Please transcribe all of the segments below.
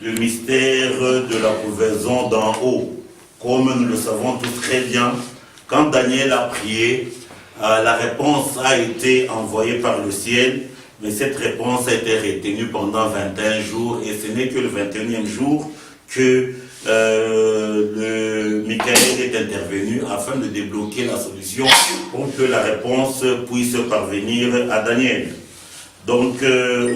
le mystère de la couvaison d'en haut. Comme nous le savons tous très bien, quand Daniel a prié, la réponse a été envoyée par le ciel, mais cette réponse a été retenue pendant 21 jours, et ce n'est que le 21e jour que le Michael est intervenu afin de débloquer la solution pour que la réponse puisse parvenir à Daniel. Donc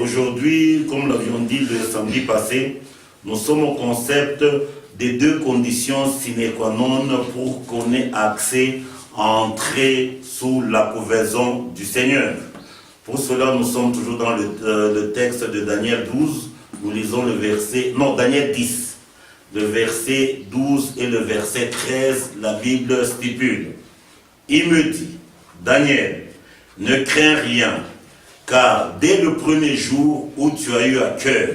aujourd'hui, comme l'avions dit le samedi passé, nous sommes au concept des deux conditions sine qua non pour qu'on ait accès à entrer sous la couvaison du Seigneur. Pour cela, nous sommes toujours dans le texte de Daniel 12. Nous lisons le verset, non, Daniel 10. Le verset 12 et le verset 13, la Bible stipule. Il me dit, Daniel, ne crains rien, car dès le premier jour où tu as eu à cœur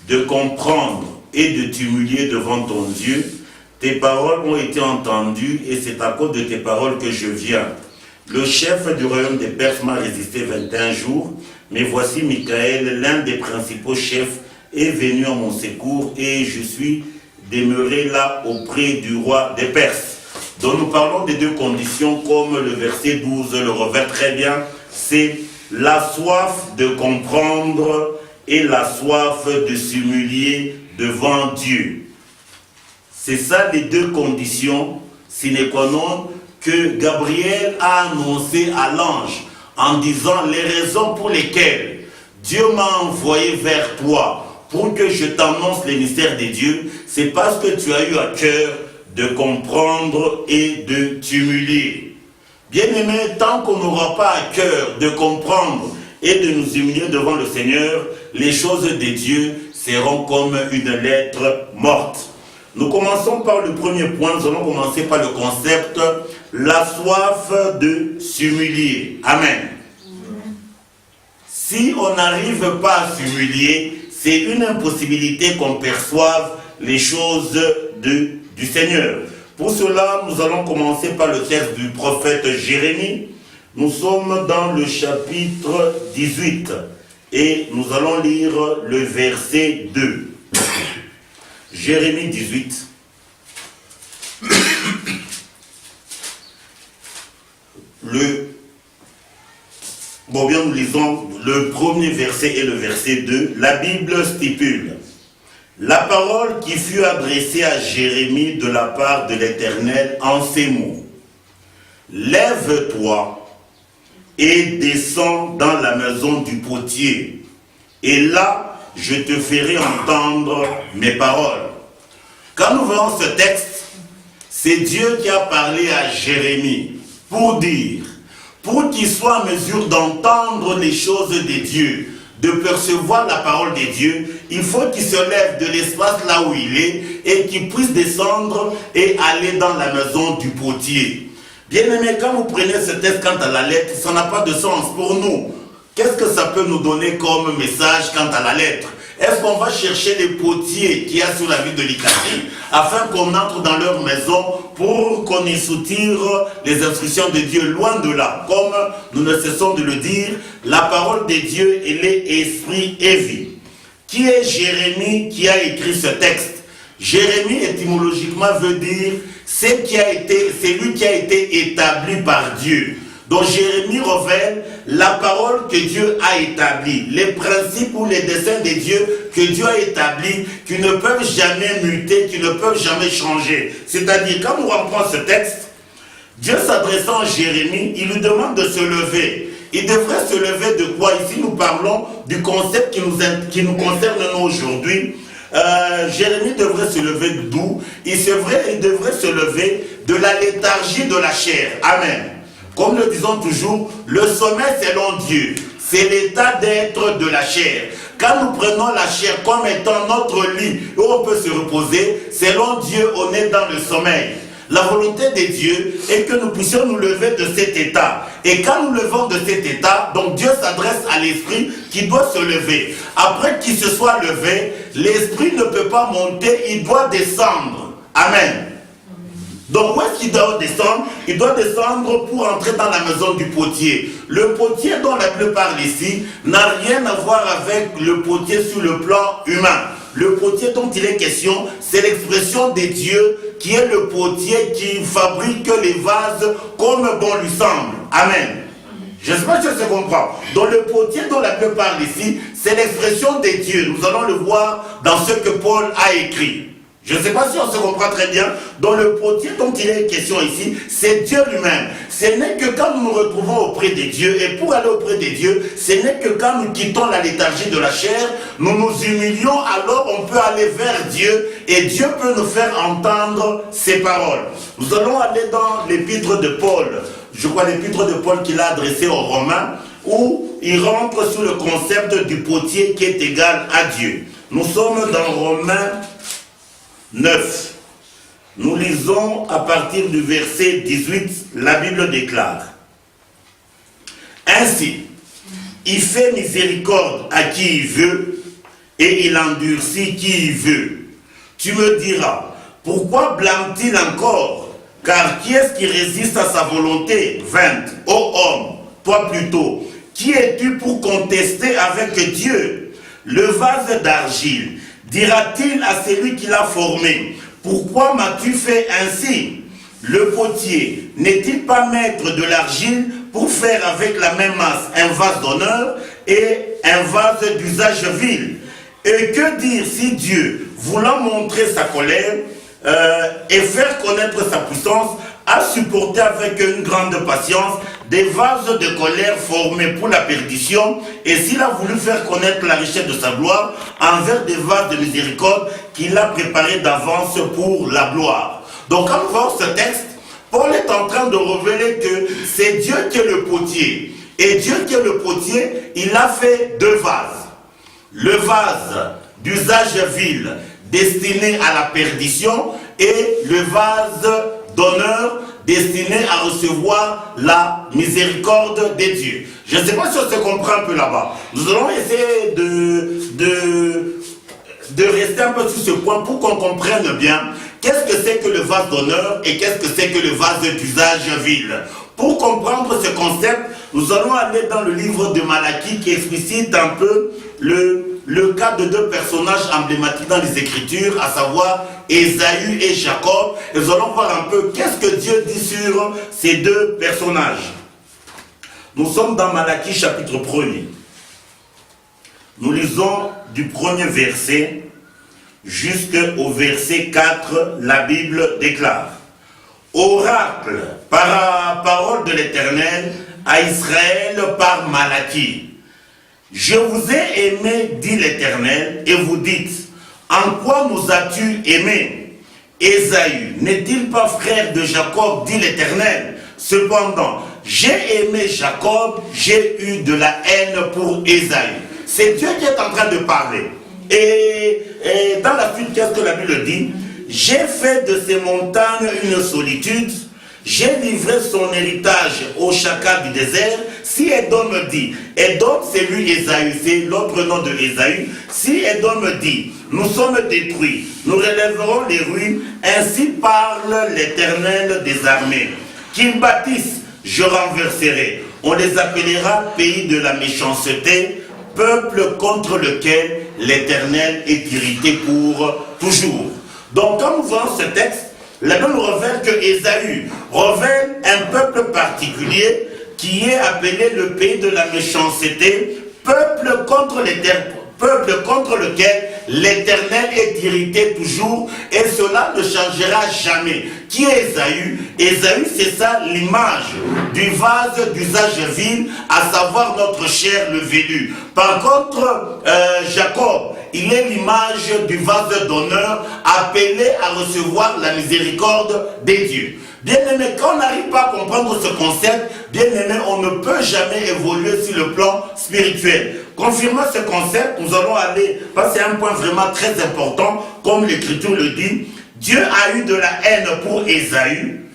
de comprendre et de t'humilier devant ton Dieu, tes paroles ont été entendues et c'est à cause de tes paroles que je viens. Le chef du royaume des Perses m'a résisté 21 jours, mais voici Michael, l'un des principaux chefs, est venu à mon secours et je suis demeuré là auprès du roi des Perses. Donc nous parlons des deux conditions comme le verset 12 le revêt très bien, c'est la soif de comprendre et la soif de s'humilier devant Dieu. C'est ça les deux conditions sine qua non que Gabriel a annoncé à l'ange en disant les raisons pour lesquelles Dieu m'a envoyé vers toi pour que je t'annonce les mystères de Dieu, c'est parce que tu as eu à cœur de comprendre et de t'humilier. Bien-aimé, tant qu'on n'aura pas à cœur de comprendre et de nous humilier devant le Seigneur, les choses de Dieu seront comme une lettre morte. Nous commençons par le premier point, nous allons commencer par le concept, la soif de s'humilier. Amen. Si on n'arrive pas à s'humilier, c'est une impossibilité qu'on perçoive les choses du Seigneur. Pour cela, nous allons commencer par le texte du prophète Jérémie. Nous sommes dans le chapitre 18 et nous allons lire le verset 2. Jérémie 18. Nous lisons le premier verset et le verset 2. La Bible stipule: la parole qui fut adressée à Jérémie de la part de l'Éternel en ces mots. Lève-toi et descends dans la maison du potier, et là je te ferai entendre mes paroles. Quand nous voyons ce texte, c'est Dieu qui a parlé à Jérémie pour dire, pour qu'il soit en mesure d'entendre les choses de Dieu, de percevoir la parole de Dieu, il faut qu'il se lève de l'espace là où il est et qu'il puisse descendre et aller dans la maison du potier. Bien aimé, quand vous prenez ce texte quant à la lettre, ça n'a pas de sens pour nous. Qu'est-ce que ça peut nous donner comme message quant à la lettre? Est-ce qu'on va chercher les potiers qu'il y a sur la ville de l'Icanie afin qu'on entre dans leur maison pour qu'on y soutire les instructions de Dieu? Loin de là, comme nous ne cessons de le dire, la parole de Dieu, elle est esprit et vie. Qui est Jérémie qui a écrit ce texte? Jérémie étymologiquement veut dire c'est lui qui a été établi par Dieu. Donc Jérémie révèle la parole que Dieu a établie, les principes ou les desseins de Dieu que Dieu a établis, qui ne peuvent jamais muter, qui ne peuvent jamais changer. C'est-à-dire, quand nous reprenons ce texte, Dieu s'adressant à Jérémie, il lui demande de se lever. Il devrait se lever de quoi? Ici nous parlons du concept qui nous concerne nous aujourd'hui. Jérémie devrait se lever d'où? Il devrait se lever de la léthargie de la chair. Amen. Comme le disons toujours, le sommeil selon Dieu, c'est l'état d'être de la chair. Quand nous prenons la chair comme étant notre lit où on peut se reposer, selon Dieu, on est dans le sommeil. La volonté de Dieu est que nous puissions nous lever de cet état. Et quand nous levons de cet état, donc Dieu s'adresse à l'esprit qui doit se lever. Après qu'il se soit levé, l'esprit ne peut pas monter, il doit descendre. Amen. Donc où est-ce qu'il doit descendre? Il doit descendre pour entrer dans la maison du potier. Le potier dont la Bible parle ici n'a rien à voir avec le potier sur le plan humain. le potier dont il est question, c'est l'expression de Dieu qui est le potier qui fabrique les vases comme bon lui semble. Amen. J'espère que je comprends. Donc le potier dont la Bible parle ici, c'est l'expression de Dieu. Nous allons le voir dans ce que Paul a écrit. Je ne sais pas si on se comprend très bien. Dans le potier dont il est question ici, c'est Dieu lui-même. Ce n'est que quand nous nous retrouvons auprès de Dieu, et pour aller auprès de Dieu, ce n'est que quand nous quittons la léthargie de la chair, nous nous humilions, alors on peut aller vers Dieu, et Dieu peut nous faire entendre ses paroles. Nous allons aller dans l'épître de Paul, je crois l'épître de Paul qu'il a adressé aux Romains, où il rentre sur le concept du potier qui est égal à Dieu. Nous sommes dans Romains 9. Nous lisons à partir du verset 18, la Bible déclare: Ainsi, il fait miséricorde à qui il veut, et il endurcit qui il veut. Tu me diras, pourquoi blâme-t-il encore? Car qui est-ce qui résiste à sa volonté? 20. Ô homme, toi plutôt, qui es-tu pour contester avec Dieu? Le vase d'argile dira-t-il à celui qui l'a formé, pourquoi m'as-tu fait ainsi? Le potier n'est-il pas maître de l'argile pour faire avec la même masse un vase d'honneur et un vase d'usage vil? Et que dire si Dieu, voulant montrer sa colère et faire connaître sa puissance, a supporté avec une grande patience des vases de colère formés pour la perdition, et s'il a voulu faire connaître la richesse de sa gloire envers des vases de miséricorde qu'il a préparés d'avance pour la gloire. Donc quand nous voyons ce texte, Paul est en train de révéler que c'est Dieu qui est le potier. Et Dieu qui est le potier, il a fait deux vases. Le vase d'usage vil destiné à la perdition et le vase d'honneur destiné à recevoir la miséricorde de Dieu. Je ne sais pas si on se comprend un peu là-bas. Nous allons essayer de rester un peu sur ce point pour qu'on comprenne bien qu'est-ce que c'est que le vase d'honneur et qu'est-ce que c'est que le vase d'usage vil. Pour comprendre ce concept, nous allons aller dans le livre de Malachie qui explicite un peu le cas de deux personnages emblématiques dans les Écritures, à savoir Ésaü et Jacob. Et nous allons voir un peu qu'est-ce que Dieu dit sur ces deux personnages. Nous sommes dans Malachie chapitre 1er. Nous lisons du premier verset jusqu'au verset 4, la Bible déclare: Oracle par la parole de l'Éternel à Israël par Malachie. Je vous ai aimé, dit l'Éternel, et vous dites, en quoi nous as-tu aimé? Ésaü n'est-il pas frère de Jacob, dit l'Éternel? Cependant, j'ai aimé Jacob, j'ai eu de la haine pour Ésaü. C'est Dieu qui est en train de parler. Et dans la suite, qu'est-ce que la Bible dit? J'ai fait de ces montagnes une solitude, j'ai livré son héritage au chacal du désert. Si Édom dit, Édom c'est lui Ésaü, c'est l'autre nom de Ésaü. Si Édom dit, nous sommes détruits, nous relèverons les ruines, ainsi parle l'Éternel des armées. Qu'ils bâtissent, je renverserai. On les appellera pays de la méchanceté, peuple contre lequel l'Éternel est irrité pour toujours. Donc quand nous voyons ce texte, la Bible nous révèle que Ésaü révèle un peuple particulier qui est appelé le pays de la méchanceté, peuple contre lequel l'Éternel est irrité toujours, et cela ne changera jamais. Qui est Ésaü? Ésaü, c'est ça l'image du vase d'usage vil, à savoir notre chair, le velu. Par contre, Jacob, il est l'image du vase d'honneur, appelé à recevoir la miséricorde des dieux. Bien-aimé, quand on n'arrive pas à comprendre ce concept, bien-aimé, on ne peut jamais évoluer sur le plan spirituel. Confirmant ce concept, nous allons aller, parce que c'est un point vraiment très important, comme l'Écriture le dit, Dieu a eu de la haine pour Ésaü,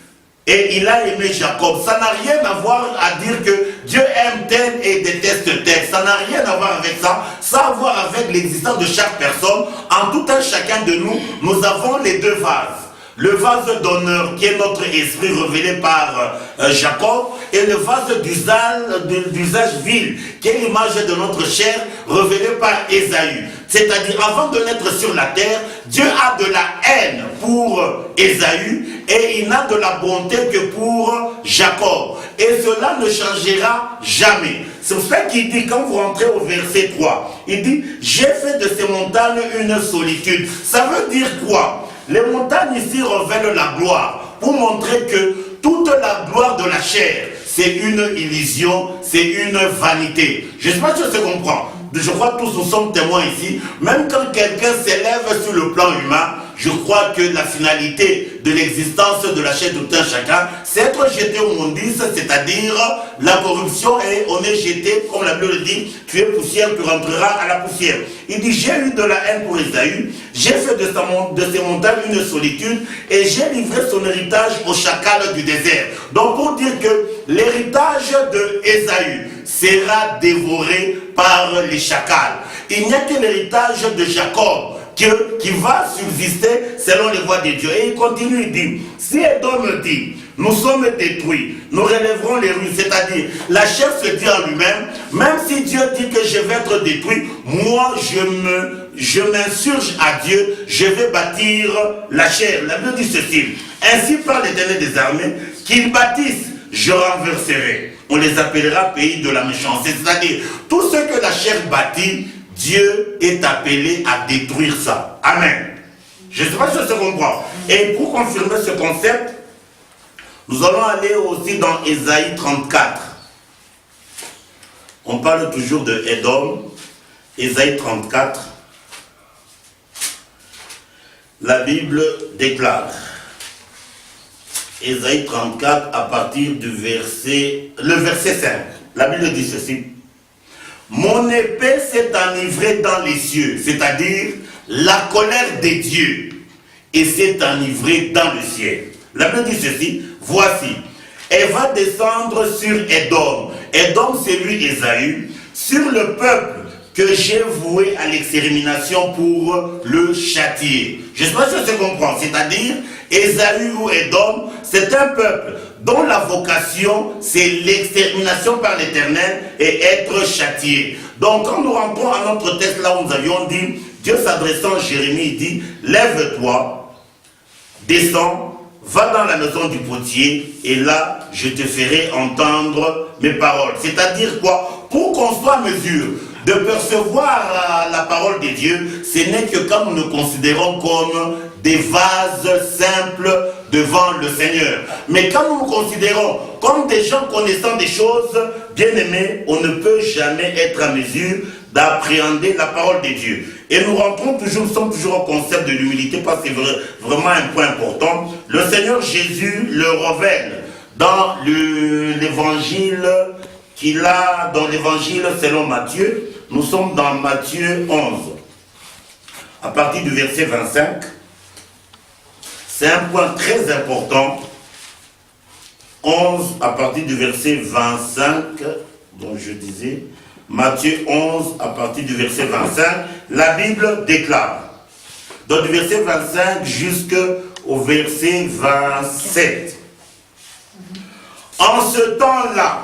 et il a aimé Jacob. Ça n'a rien à voir à dire que Dieu aime tel et déteste tel. Ça n'a rien à voir avec ça. Ça a à voir avec l'existence de chaque personne. En tout un chacun de nous, nous avons les deux vases. le vase d'honneur qui est notre esprit révélé par Jacob, et le vase d'usage vil qui est l'image de notre chair révélée par Ésaü. C'est-à-dire, avant de naître sur la terre, Dieu a de la haine pour Ésaü et il n'a de la bonté que pour Jacob. Et cela ne changera jamais. C'est pour ça qu'il dit, quand vous rentrez au verset 3, il dit, j'ai fait de ces montagnes une solitude. Ça veut dire quoi? Les montagnes ici révèlent la gloire, pour montrer que toute la gloire de la chair, c'est une illusion, c'est une vanité. Je ne sais pas si je comprends. Je crois que tous nous sommes témoins ici. Même quand quelqu'un s'élève sur le plan humain, je crois que la finalité de l'existence de la chair de tout un chacun, c'est être jeté au mondice, c'est-à-dire la corruption, et on est jeté, comme la Bible le dit, tu es poussière, tu rentreras à la poussière. Il dit, j'ai eu de la haine pour Ésaü, j'ai fait de ces montagnes une solitude, et j'ai livré son héritage au chacal du désert. Donc pour dire que l'héritage de Ésaü sera dévoré par les chacals. Il n'y a que l'héritage de Jacob qui va subsister selon les voies de Dieu. Et il continue, il dit, si Edom dit, nous sommes détruits, nous relèverons les rues, c'est-à-dire, la chair se dit en lui-même, même si Dieu dit que je vais être détruit, moi je m'insurge à Dieu, je vais bâtir la chair. La Bible dit ceci, ainsi parle l'Éternel des armées, qu'ils bâtissent, je renverserai. On les appellera pays de la méchanceté, c'est-à-dire, tout ce que la chair bâtit, Dieu est appelé à détruire ça. Amen. Je ne sais pas si je comprends. Et pour confirmer ce concept, nous allons aller aussi dans Ésaïe 34. On parle toujours de Édom. Ésaïe 34. La Bible déclare. Ésaïe 34 à partir du verset 5. La Bible dit ceci. Mon épée s'est enivrée dans les cieux, c'est-à-dire la colère des dieux, et s'est enivrée dans le ciel. La Bible dit ceci, voici, elle va descendre sur Édom. Édom, c'est lui Ésaü, sur le peuple que j'ai voué à l'extermination pour le châtier. Je ne sais pas si je comprends, c'est-à-dire Ésaü ou Édom, c'est un peuple dont la vocation, c'est l'extermination par l'Éternel et être châtié. Donc, quand nous rentrons à notre texte, là où nous avions dit, Dieu s'adressant à Jérémie, il dit, lève-toi, descends, va dans la maison du potier, et là, je te ferai entendre mes paroles. C'est-à-dire quoi? Pour qu'on soit en mesure de percevoir la parole de Dieu, ce n'est que quand nous nous considérons comme des vases simples devant le Seigneur. Mais quand nous nous considérons comme des gens connaissant des choses, bien aimés, on ne peut jamais être en mesure d'appréhender la parole de Dieu. Et nous sommes toujours au concept de l'humilité, parce que c'est vraiment un point important. Le Seigneur Jésus le révèle dans l'évangile qu'il a, dans l'évangile selon Matthieu. Nous sommes dans Matthieu 11, à partir du verset 25. C'est un point très important. 11 à partir du verset 25, donc je disais, Matthieu 11 à partir du verset 25, la Bible déclare, donc du verset 25 jusqu'au verset 27. En ce temps-là,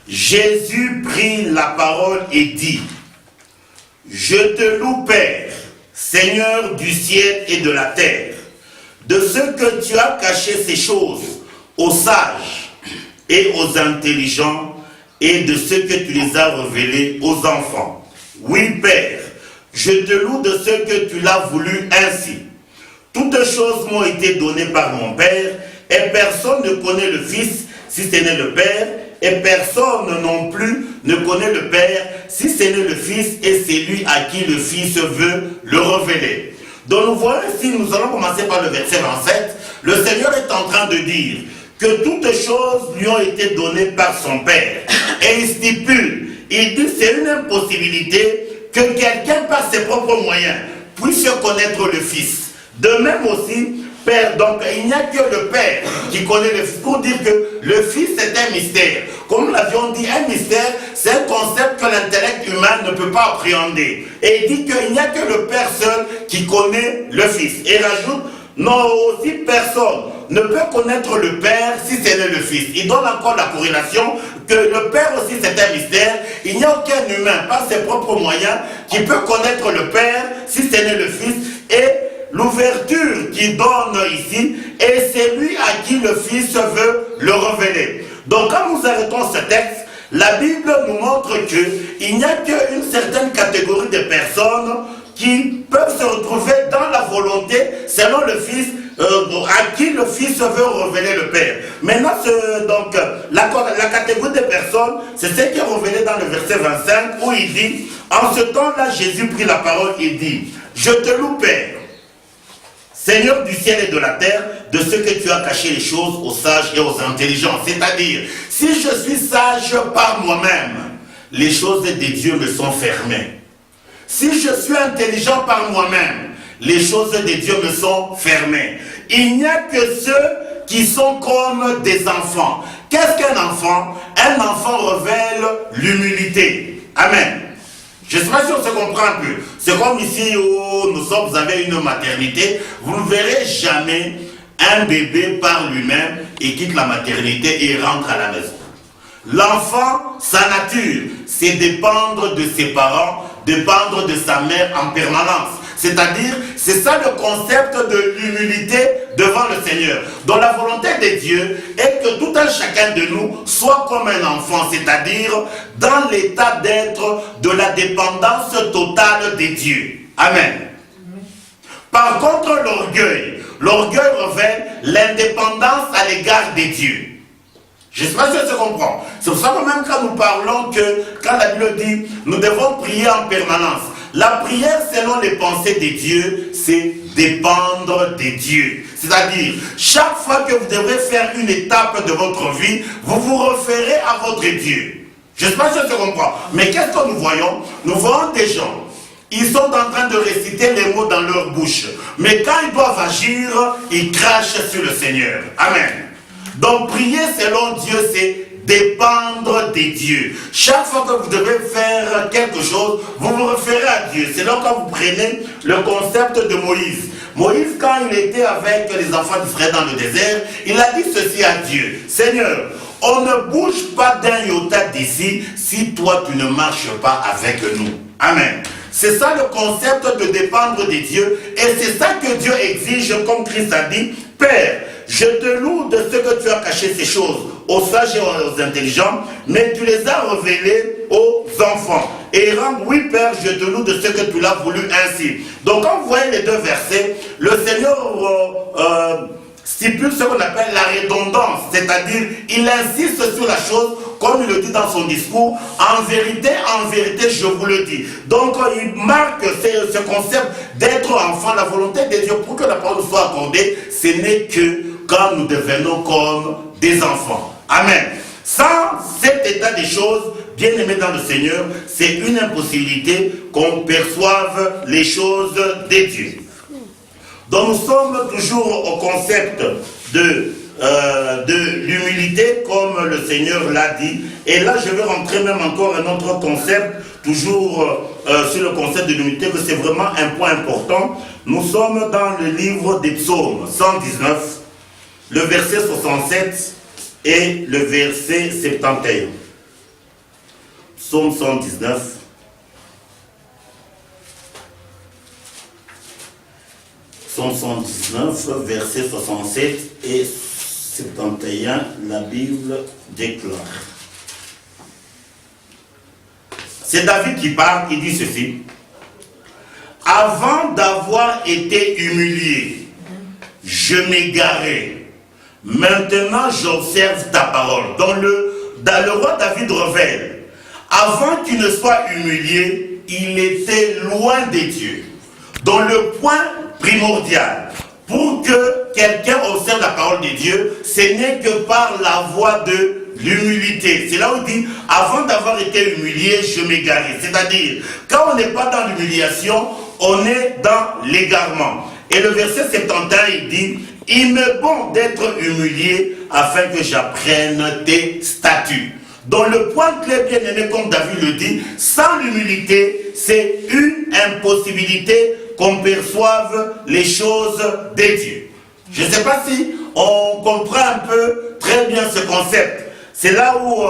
Jésus prit la parole et dit, je te loue, Père, Seigneur du ciel et de la terre, de ce que tu as caché ces choses aux sages et aux intelligents, et de ce que tu les as révélées aux enfants. Oui, Père, je te loue de ce que tu l'as voulu ainsi. Toutes choses m'ont été données par mon Père, et personne ne connaît le Fils si ce n'est le Père, et personne non plus ne connaît le Père si ce n'est le Fils, et c'est lui à qui le Fils veut le révéler. Donc nous voyons ici, nous allons commencer par le verset 27, le Seigneur est en train de dire que toutes choses lui ont été données par son Père. Et il stipule, il dit c'est une impossibilité que quelqu'un par ses propres moyens puisse connaître le Fils. De même aussi, Père, donc il n'y a que le Père qui connaît le Fils, pour dire que le Fils c'est un mystère. Comme nous l'avions dit, un mystère, c'est un concept que l'intellect humain ne peut pas appréhender. Et il dit qu'il n'y a que le Père seul qui connaît le Fils. Et il rajoute, non, aussi personne ne peut connaître le Père si ce n'est le Fils. Il donne encore la corrélation que le Père aussi c'est un mystère. Il n'y a aucun humain par ses propres moyens qui peut connaître le Père si ce n'est le Fils. Et l'ouverture qu'il donne ici, et c'est lui à qui le Fils veut le révéler. Donc quand nous arrêtons ce texte, la Bible nous montre qu'il n'y a qu'une certaine catégorie de personnes qui peuvent se retrouver dans la volonté selon le Fils, à qui le Fils veut révéler le Père. Maintenant, donc, la catégorie de personnes, c'est ce qui est révélé dans le verset 25, où il dit, en ce temps-là, Jésus prit la parole et dit, je te loue, Père, Seigneur du ciel et de la terre, de ce que tu as caché les choses aux sages et aux intelligents. C'est-à-dire, si je suis sage par moi-même, les choses de Dieu me sont fermées. Si je suis intelligent par moi-même, les choses de Dieu me sont fermées. Il n'y a que ceux qui sont comme des enfants. Qu'est-ce qu'un enfant? Un enfant révèle l'humilité. Amen. Je ne sais pas si on se comprend un peu. C'est comme ici où nous sommes, vous avez une maternité. Vous ne verrez jamais un bébé par lui-même et quitte la maternité et rentre à la maison. L'enfant, sa nature, c'est dépendre de ses parents, dépendre de sa mère en permanence. C'est-à-dire, c'est ça le concept de l'humilité devant le Seigneur. Donc la volonté de Dieu est que tout un chacun de nous soit comme un enfant, c'est-à-dire dans l'état d'être de la dépendance totale de Dieu. Amen. Par contre, l'orgueil révèle l'indépendance à l'égard de Dieu. Je ne sais pas si ça se comprend. C'est pour ça que même quand nous parlons que, quand la Bible dit, nous devons prier en permanence. La prière selon les pensées de Dieu, c'est dépendre de Dieu. C'est-à-dire, chaque fois que vous devrez faire une étape de votre vie, vous vous référez à votre Dieu. Je ne sais pas si ça se comprend. Mais qu'est-ce que nous voyons? Nous voyons des gens. Ils sont en train de réciter les mots dans leur bouche. Mais quand ils doivent agir, ils crachent sur le Seigneur. Amen. Donc prier selon Dieu, c'est dépendre de Dieu. Chaque fois que vous devez faire quelque chose, vous vous référez à Dieu. C'est là quand vous prenez le concept de Moïse. Moïse, quand il était avec les enfants d'Israël dans le désert, il a dit ceci à Dieu. Seigneur, on ne bouge pas d'un iota d'ici si toi tu ne marches pas avec nous. Amen. C'est ça le concept de dépendre de Dieu. Et c'est ça que Dieu exige, comme Christ a dit, Père, je te loue de ce que tu as caché ces choses aux sages et aux intelligents, mais tu les as révélées aux enfants. Et oui Père, je te loue de ce que tu l'as voulu ainsi. Donc quand vous voyez les deux versets, le Seigneur stipule ce qu'on appelle la redondance, c'est-à-dire il insiste sur la chose comme il le dit dans son discours, en vérité, je vous le dis. Donc il marque ce concept d'être enfant, la volonté de Dieu pour que la parole soit accordée, ce n'est que quand nous devenons comme des enfants. Amen. Sans cet état des choses, bien aimé dans le Seigneur, c'est une impossibilité qu'on perçoive les choses de Dieu. Donc nous sommes toujours au concept de l'humilité, comme le Seigneur l'a dit. Et là, je vais rentrer même encore un autre concept, toujours sur le concept de l'humilité, que c'est vraiment un point important. Nous sommes dans le livre des psaumes 119, le verset 67 et le verset 71. Psaume 119. Psaume 119, verset 67 et 71, la Bible déclare. C'est David qui parle, il dit ceci. Avant d'avoir été humilié, je m'égarais. Maintenant, j'observe ta parole. Dans le roi David révèle, avant qu'il ne soit humilié, il était loin de Dieu. Dans le point primordial, pour que quelqu'un observe la parole de Dieu, ce n'est que par la voie de l'humilité. C'est là où il dit, avant d'avoir été humilié, je m'égarais. C'est-à-dire, quand on n'est pas dans l'humiliation, on est dans l'égarement. Et le verset 71, il dit, il m'est bon d'être humilié afin que j'apprenne tes statuts. Dans le point clé bien aimé, comme David le dit, sans l'humilité, c'est une impossibilité qu'on perçoive les choses de Dieu. Je ne sais pas si on comprend un peu très bien ce concept. C'est là où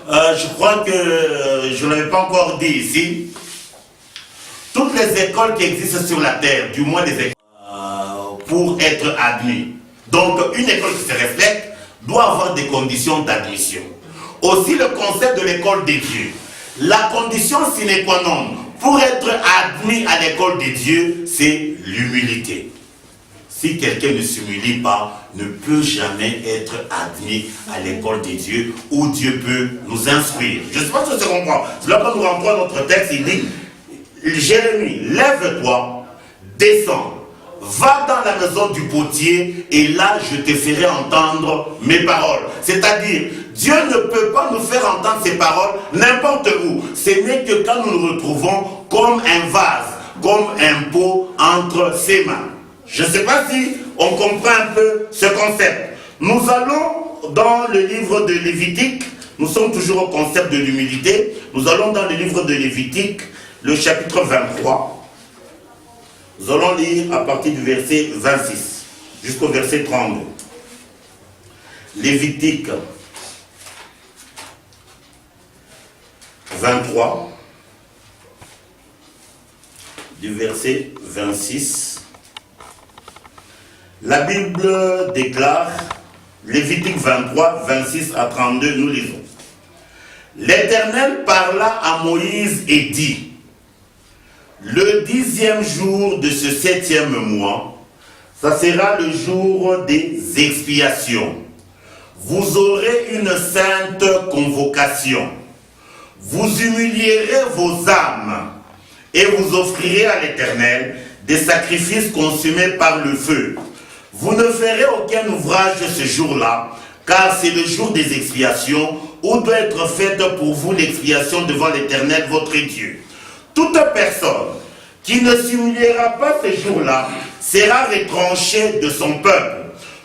je crois que je ne l'avais pas encore dit ici. Toutes les écoles qui existent sur la terre, du moins des écoles, pour être admis. Donc une école qui se respecte doit avoir des conditions d'admission. Aussi le concept de l'école de Dieu. La condition sine qua non pour être admis à l'école de Dieu, c'est l'humilité. Si quelqu'un ne s'humilie pas, ne peut jamais être admis à l'école de Dieu où Dieu peut nous instruire. Je ne sais pas si ça se comprend. C'est là quand nous rentrons dans notre texte, il dit Jérémie, lève-toi, descends, va dans la maison du potier et là je te ferai entendre mes paroles. C'est-à-dire, Dieu ne peut pas nous faire entendre ses paroles n'importe où. Ce n'est que quand nous nous retrouvons comme un vase, comme un pot entre ses mains. Je ne sais pas si on comprend un peu ce concept. Nous allons dans le livre de Lévitique, nous sommes toujours au concept de l'humilité, nous allons dans le livre de Lévitique, le chapitre 23. Nous allons lire à partir du verset 26 jusqu'au verset 32. Lévitique 23, du verset 26. La Bible déclare, Lévitique 23, 26 à 32, nous lisons. L'Éternel parla à Moïse et dit, le 10e jour de ce 7e mois, ça sera le jour des expiations. Vous aurez une sainte convocation. Vous humilierez vos âmes et vous offrirez à l'Éternel des sacrifices consumés par le feu. Vous ne ferez aucun ouvrage ce jour-là, car c'est le jour des expiations où doit être faite pour vous l'expiation devant l'Éternel votre Dieu. Toute personne qui ne s'humiliera pas ce jour-là sera retranchée de son peuple.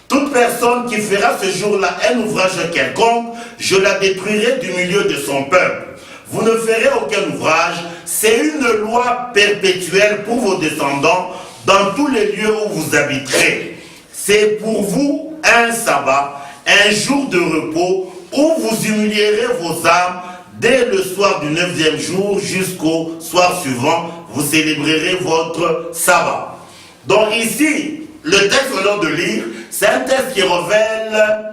Toute personne qui fera ce jour-là un ouvrage quelconque, je la détruirai du milieu de son peuple. Vous ne ferez aucun ouvrage, c'est une loi perpétuelle pour vos descendants dans tous les lieux où vous habiterez. C'est pour vous un sabbat, un jour de repos où vous humilierez vos âmes dès le soir du 9e jour jusqu'au soir suivant, vous célébrerez votre sabbat. Donc ici, le texte que l'on de lire, c'est un texte qui révèle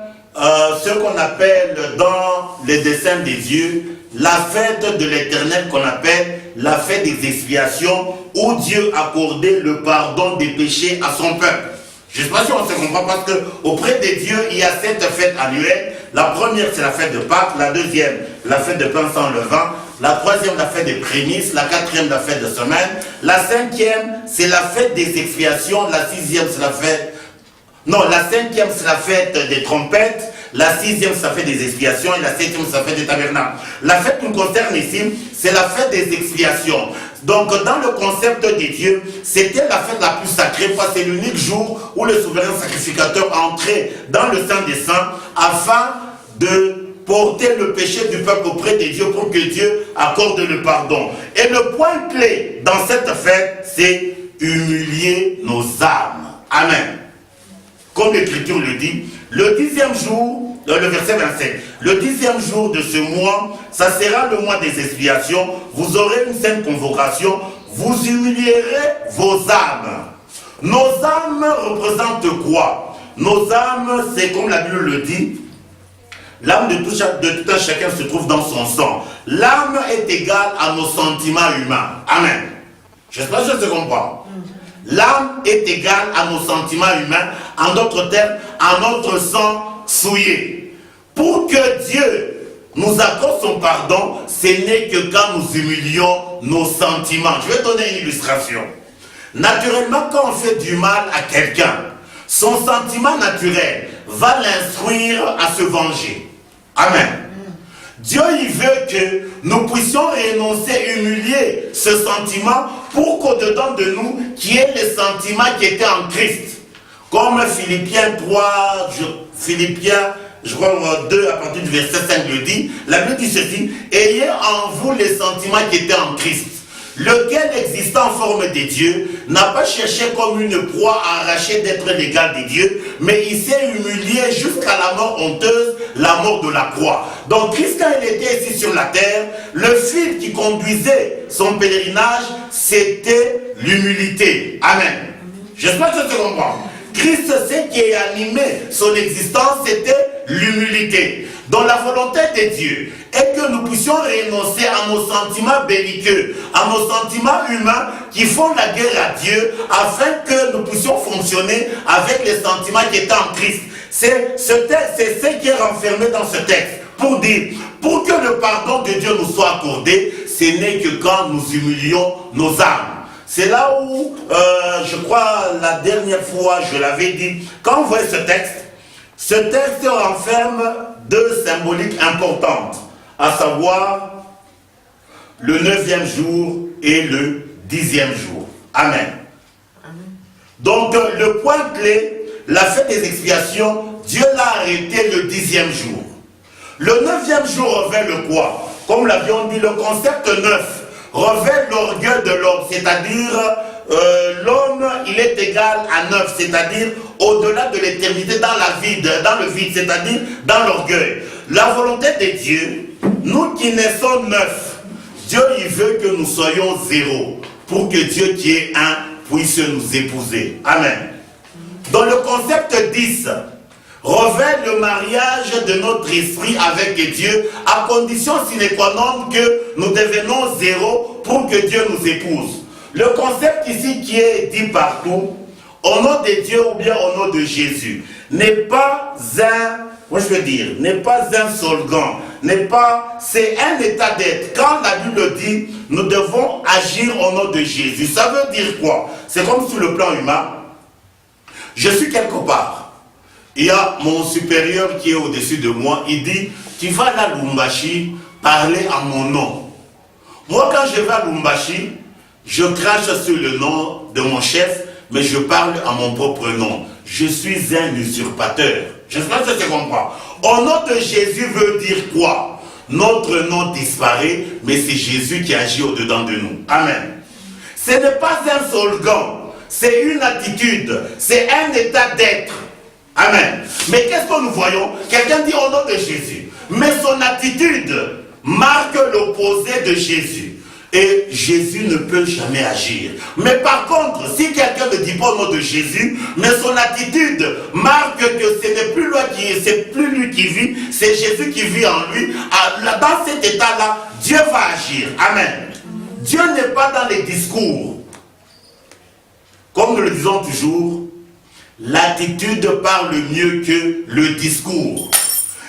ce qu'on appelle dans les desseins des dieux la fête de l'Éternel qu'on appelle la fête des expiations où Dieu accordait le pardon des péchés à son peuple. Je ne sais pas si on se comprend parce qu'auprès des dieux, il y a 7 fêtes annuelles. La première, c'est la fête de Pâques. La deuxième, la fête de pain sans levain. La troisième, la fête des prémices. La quatrième, la fête de semaine. La cinquième, c'est la fête des expiations. La sixième, c'est la fête... Non, la cinquième, c'est la fête des trompettes. La sixième, c'est la fête des expiations. Et la septième, c'est la fête des tabernacles. La fête qui nous concerne ici, c'est la fête des expiations. Donc, dans le concept des dieux, c'était la fête la plus sacrée, parce que c'est l'unique jour où le souverain sacrificateur entrait dans le Saint des Saints afin de porter le péché du peuple auprès des dieux pour que Dieu accorde le pardon. Et le point clé dans cette fête, c'est humilier nos âmes. Amen. Comme l'Écriture le dit, le 10e jour, le verset 27, le 10e jour de ce mois, ça sera le mois des expiations, vous aurez une sainte convocation, vous humilierez vos âmes. Nos âmes représentent quoi? Nos âmes, c'est comme la Bible le dit, l'âme de tout un chacun se trouve dans son sang. L'âme est égale à nos sentiments humains. Amen. Je ne sais pas si je te comprends. L'âme est égale à nos sentiments humains, en d'autres termes, à notre sang souillé. Pour que Dieu nous accorde son pardon, ce n'est que quand nous humilions nos sentiments. Je vais donner une illustration. Naturellement, quand on fait du mal à quelqu'un, son sentiment naturel va l'instruire à se venger. Amen. Dieu, il veut que nous puissions renoncer, humilier ce sentiment pour qu'au-dedans de nous, qu'il y ait les sentiments qui étaient en Christ. Comme Philippiens 3, je crois 2 à partir du verset 5 le dit, la Bible dit ceci, ayez en vous les sentiments qui étaient en Christ. lequel existant en forme de Dieu, n'a pas cherché comme une proie à arracher d'être l'égal de Dieu, mais il s'est humilié jusqu'à la mort honteuse, la mort de la croix. Donc Christ, quand il était ici sur la terre, le fil qui conduisait son pèlerinage, c'était l'humilité. Amen. J'espère que tu comprends. Christ, ce qui a animé son existence, c'était l'humilité. Donc la volonté de Dieu est que nous puissions renoncer à nos sentiments belliqueux, à nos sentiments humains qui font la guerre à Dieu, afin que nous puissions fonctionner avec les sentiments qui étaient en Christ. C'est ce qui est renfermé dans ce texte. Pour dire, pour que le pardon de Dieu nous soit accordé, ce n'est que quand nous humilions nos âmes. C'est là où, je crois, la dernière fois, je l'avais dit, quand vous voyez ce texte renferme deux symboliques importantes, à savoir le 9e jour et le 10e jour. Amen. Donc, le point clé, la fête des expiations, Dieu l'a arrêté le 10e jour. Le 9e jour revêt le quoi? Comme l'avions dit, le concept 9 revêt l'orgueil de l'homme, c'est-à-dire l'homme, il est égal à 9, c'est-à-dire au-delà de l'éternité, dans le vide, c'est-à-dire dans l'orgueil. La volonté de Dieu, nous qui naissons 9, Dieu il veut que nous soyons 0, pour que Dieu qui est 1 puisse nous épouser. Amen. Dans le concept 10, revêt le mariage de notre esprit avec Dieu, à condition sine qua non que nous devenons 0 pour que Dieu nous épouse. Le concept ici qui est dit partout, au nom de Dieu ou bien au nom de Jésus, n'est pas n'est pas un slogan, c'est un état d'être. Quand la Bible dit, nous devons agir au nom de Jésus, ça veut dire quoi? C'est comme sur le plan humain, je suis quelque part. Il y a mon supérieur qui est au-dessus de moi, il dit, tu vas à Lubumbashi parler à mon nom. Moi, quand je vais à Lubumbashi, je crache sur le nom de mon chef, mais je parle à mon propre nom. Je suis un usurpateur. J'espère que tu comprends. Au nom de Jésus veut dire quoi? Notre nom disparaît, mais c'est Jésus qui agit au-dedans de nous. Amen. Ce n'est pas un slogan, c'est une attitude, c'est un état d'être. Amen. Mais qu'est-ce que nous voyons? Quelqu'un dit au nom de Jésus. Mais son attitude marque l'opposé de Jésus. Et Jésus ne peut jamais agir. Mais par contre, si quelqu'un ne dit pas au nom de Jésus, mais son attitude marque que ce n'est plus lui qui vit, c'est Jésus qui vit en lui. Dans cet état-là, Dieu va agir. Amen. Dieu n'est pas dans les discours. Comme nous le disons toujours, l'attitude parle mieux que le discours.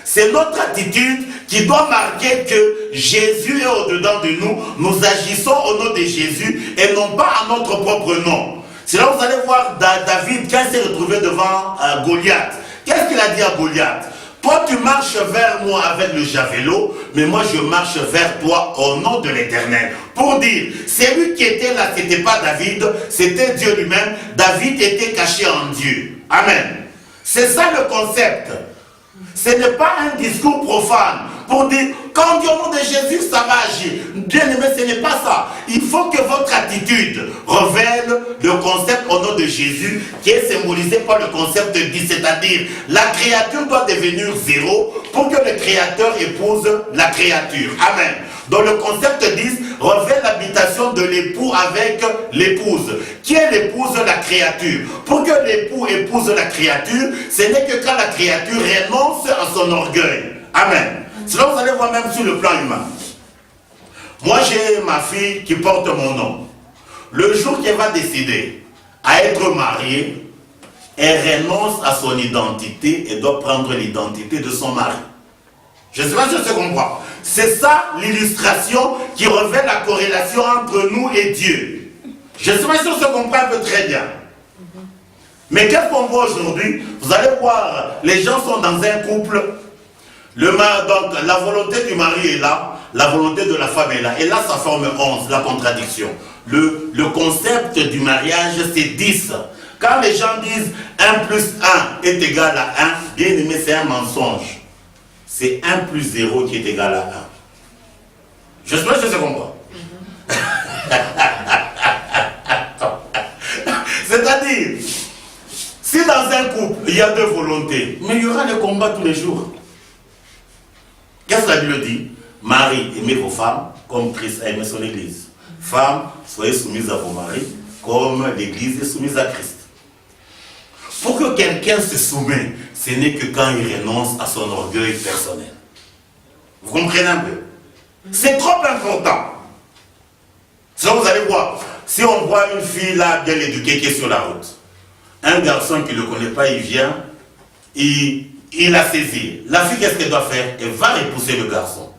C'est notre attitude qui doit marquer que Jésus est au-dedans de nous. Nous agissons au nom de Jésus et non pas à notre propre nom. C'est là où vous allez voir David quand il s'est retrouvé devant Goliath. Qu'est-ce qu'il a dit à Goliath? Toi tu marches vers moi avec le javelot, mais moi je marche vers toi au nom de l'Éternel. Pour dire, celui qui était là, ce n'était pas David, c'était Dieu lui-même. David était caché en Dieu. Amen. C'est ça le concept. Ce n'est pas un discours profane pour dire, quand on dit au nom de Jésus, ça va agir. Bien aimé, ce n'est pas ça. Il faut que votre attitude révèle le concept au nom de Jésus qui est symbolisé par le concept 10, c'est-à-dire la créature doit devenir 0 pour que le créateur épouse la créature. Amen. Donc le concept 10 révèle l'habitation de l'époux avec l'épouse. Qui est l'épouse? La créature. Pour que l'époux épouse la créature, ce n'est que quand la créature renonce à son orgueil. Amen. Sinon vous allez voir même sur le plan humain. Moi j'ai ma fille qui porte mon nom. Le jour qu'elle va décider à être mariée, elle renonce à son identité et doit prendre l'identité de son mari. Je ne sais pas si je comprends. C'est ça l'illustration qui révèle la corrélation entre nous et Dieu. Je ne sais pas si on se comprend un peu très bien. Mais qu'est-ce qu'on voit aujourd'hui? Vous allez voir, les gens sont dans un couple. Donc la volonté du mari est là, la volonté de la femme est là. Et là, ça forme 11, la contradiction. Le concept du mariage, c'est 10. Quand les gens disent 1 plus 1 est égal à 1, bien aimé, c'est un mensonge. C'est 1 plus 0 qui est égal à 1. J'espère que je comprends. C'est-à-dire, si dans un couple, il y a deux volontés, mais il y aura des combats tous les jours. Qu'est-ce que la Bible dit? Marie, aimez vos femmes comme Christ a aimé son Église. Femmes, soyez soumises à vos maris comme l'Église est soumise à Christ. Pour que quelqu'un se soumette, ce n'est que quand il renonce à son orgueil personnel. Vous comprenez un peu? C'est trop important. Sinon vous allez voir, si on voit une fille là bien éduquée qui est sur la route, un garçon qui ne le connaît pas, il vient, il la saisit. La fille, qu'est-ce qu'elle doit faire? Elle va repousser le garçon.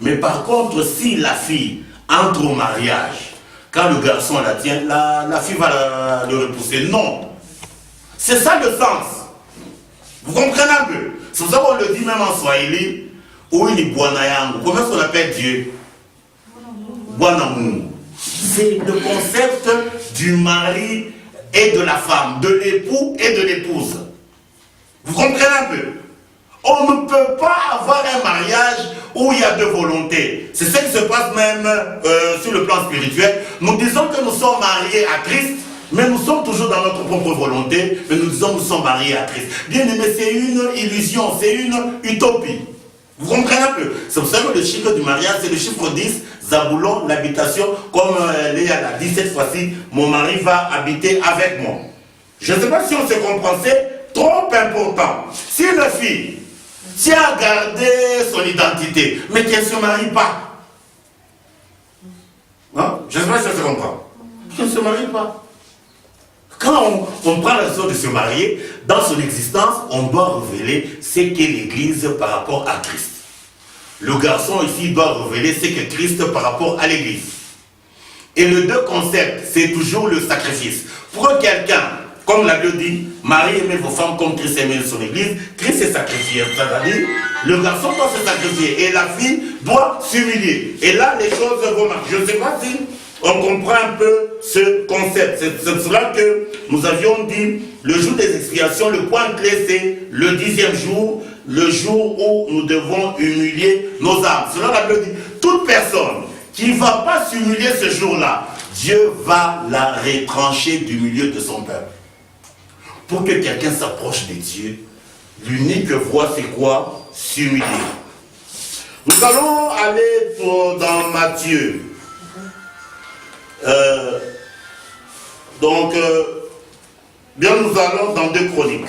Mais par contre, si la fille entre au mariage, quand le garçon la tient, la fille va le repousser. Non. C'est ça le sens. Vous comprenez un peu? C'est pour ça qu'on le dit même en Swahili, ou une Bwanayangu. Comment est-ce qu'on appelle Dieu? Bwanamungu. C'est le concept du mari et de la femme, de l'époux et de l'épouse. Vous comprenez un peu? On ne peut pas avoir un mariage où il y a deux volontés. C'est ce qui se passe même sur le plan spirituel. Nous disons que nous sommes mariés à Christ, mais nous sommes toujours dans notre propre volonté, mais nous disons que nous sommes mariés à Christ. Bien aimé, c'est une illusion, c'est une utopie. Vous comprenez un peu? C'est pour ça que le chiffre du mariage, c'est le chiffre 10, Zaboulon, l'habitation, comme Léa l'a dit cette fois-ci, mon mari va habiter avec moi. Je ne sais pas si on se comprend, c'est trop important. Si une fille tient à garder son identité, mais qu'elle ne se marie pas, hein? Je ne sais pas si on se comprend. Qu'elle ne se marie pas. Quand on prend la décision de se marier, dans son existence, on doit révéler ce qu'est l'Église par rapport à Christ. Le garçon ici doit révéler ce qu'est Christ par rapport à l'Église. Et les deux concepts, c'est toujours le sacrifice. Pour quelqu'un, comme la Bible dit, Marie aimait vos femmes comme Christ aimait son Église, Christ est sacrifié. C'est-à-dire, le garçon doit se sacrifier et la fille doit s'humilier. Et là, les choses vont marcher. Je ne sais pas si on comprend un peu ce concept. C'est cela que nous avions dit, le jour des expiations, le point clé, c'est le 10e jour, le jour où nous devons humilier nos âmes. Selon la Bible dit, toute personne qui ne va pas s'humilier ce jour-là, Dieu va la retrancher du milieu de son peuple. Pour que quelqu'un s'approche de Dieu, l'unique voie, c'est quoi? S'humilier. Nous allons aller dans Matthieu. Bien, nous allons dans 2 Chroniques.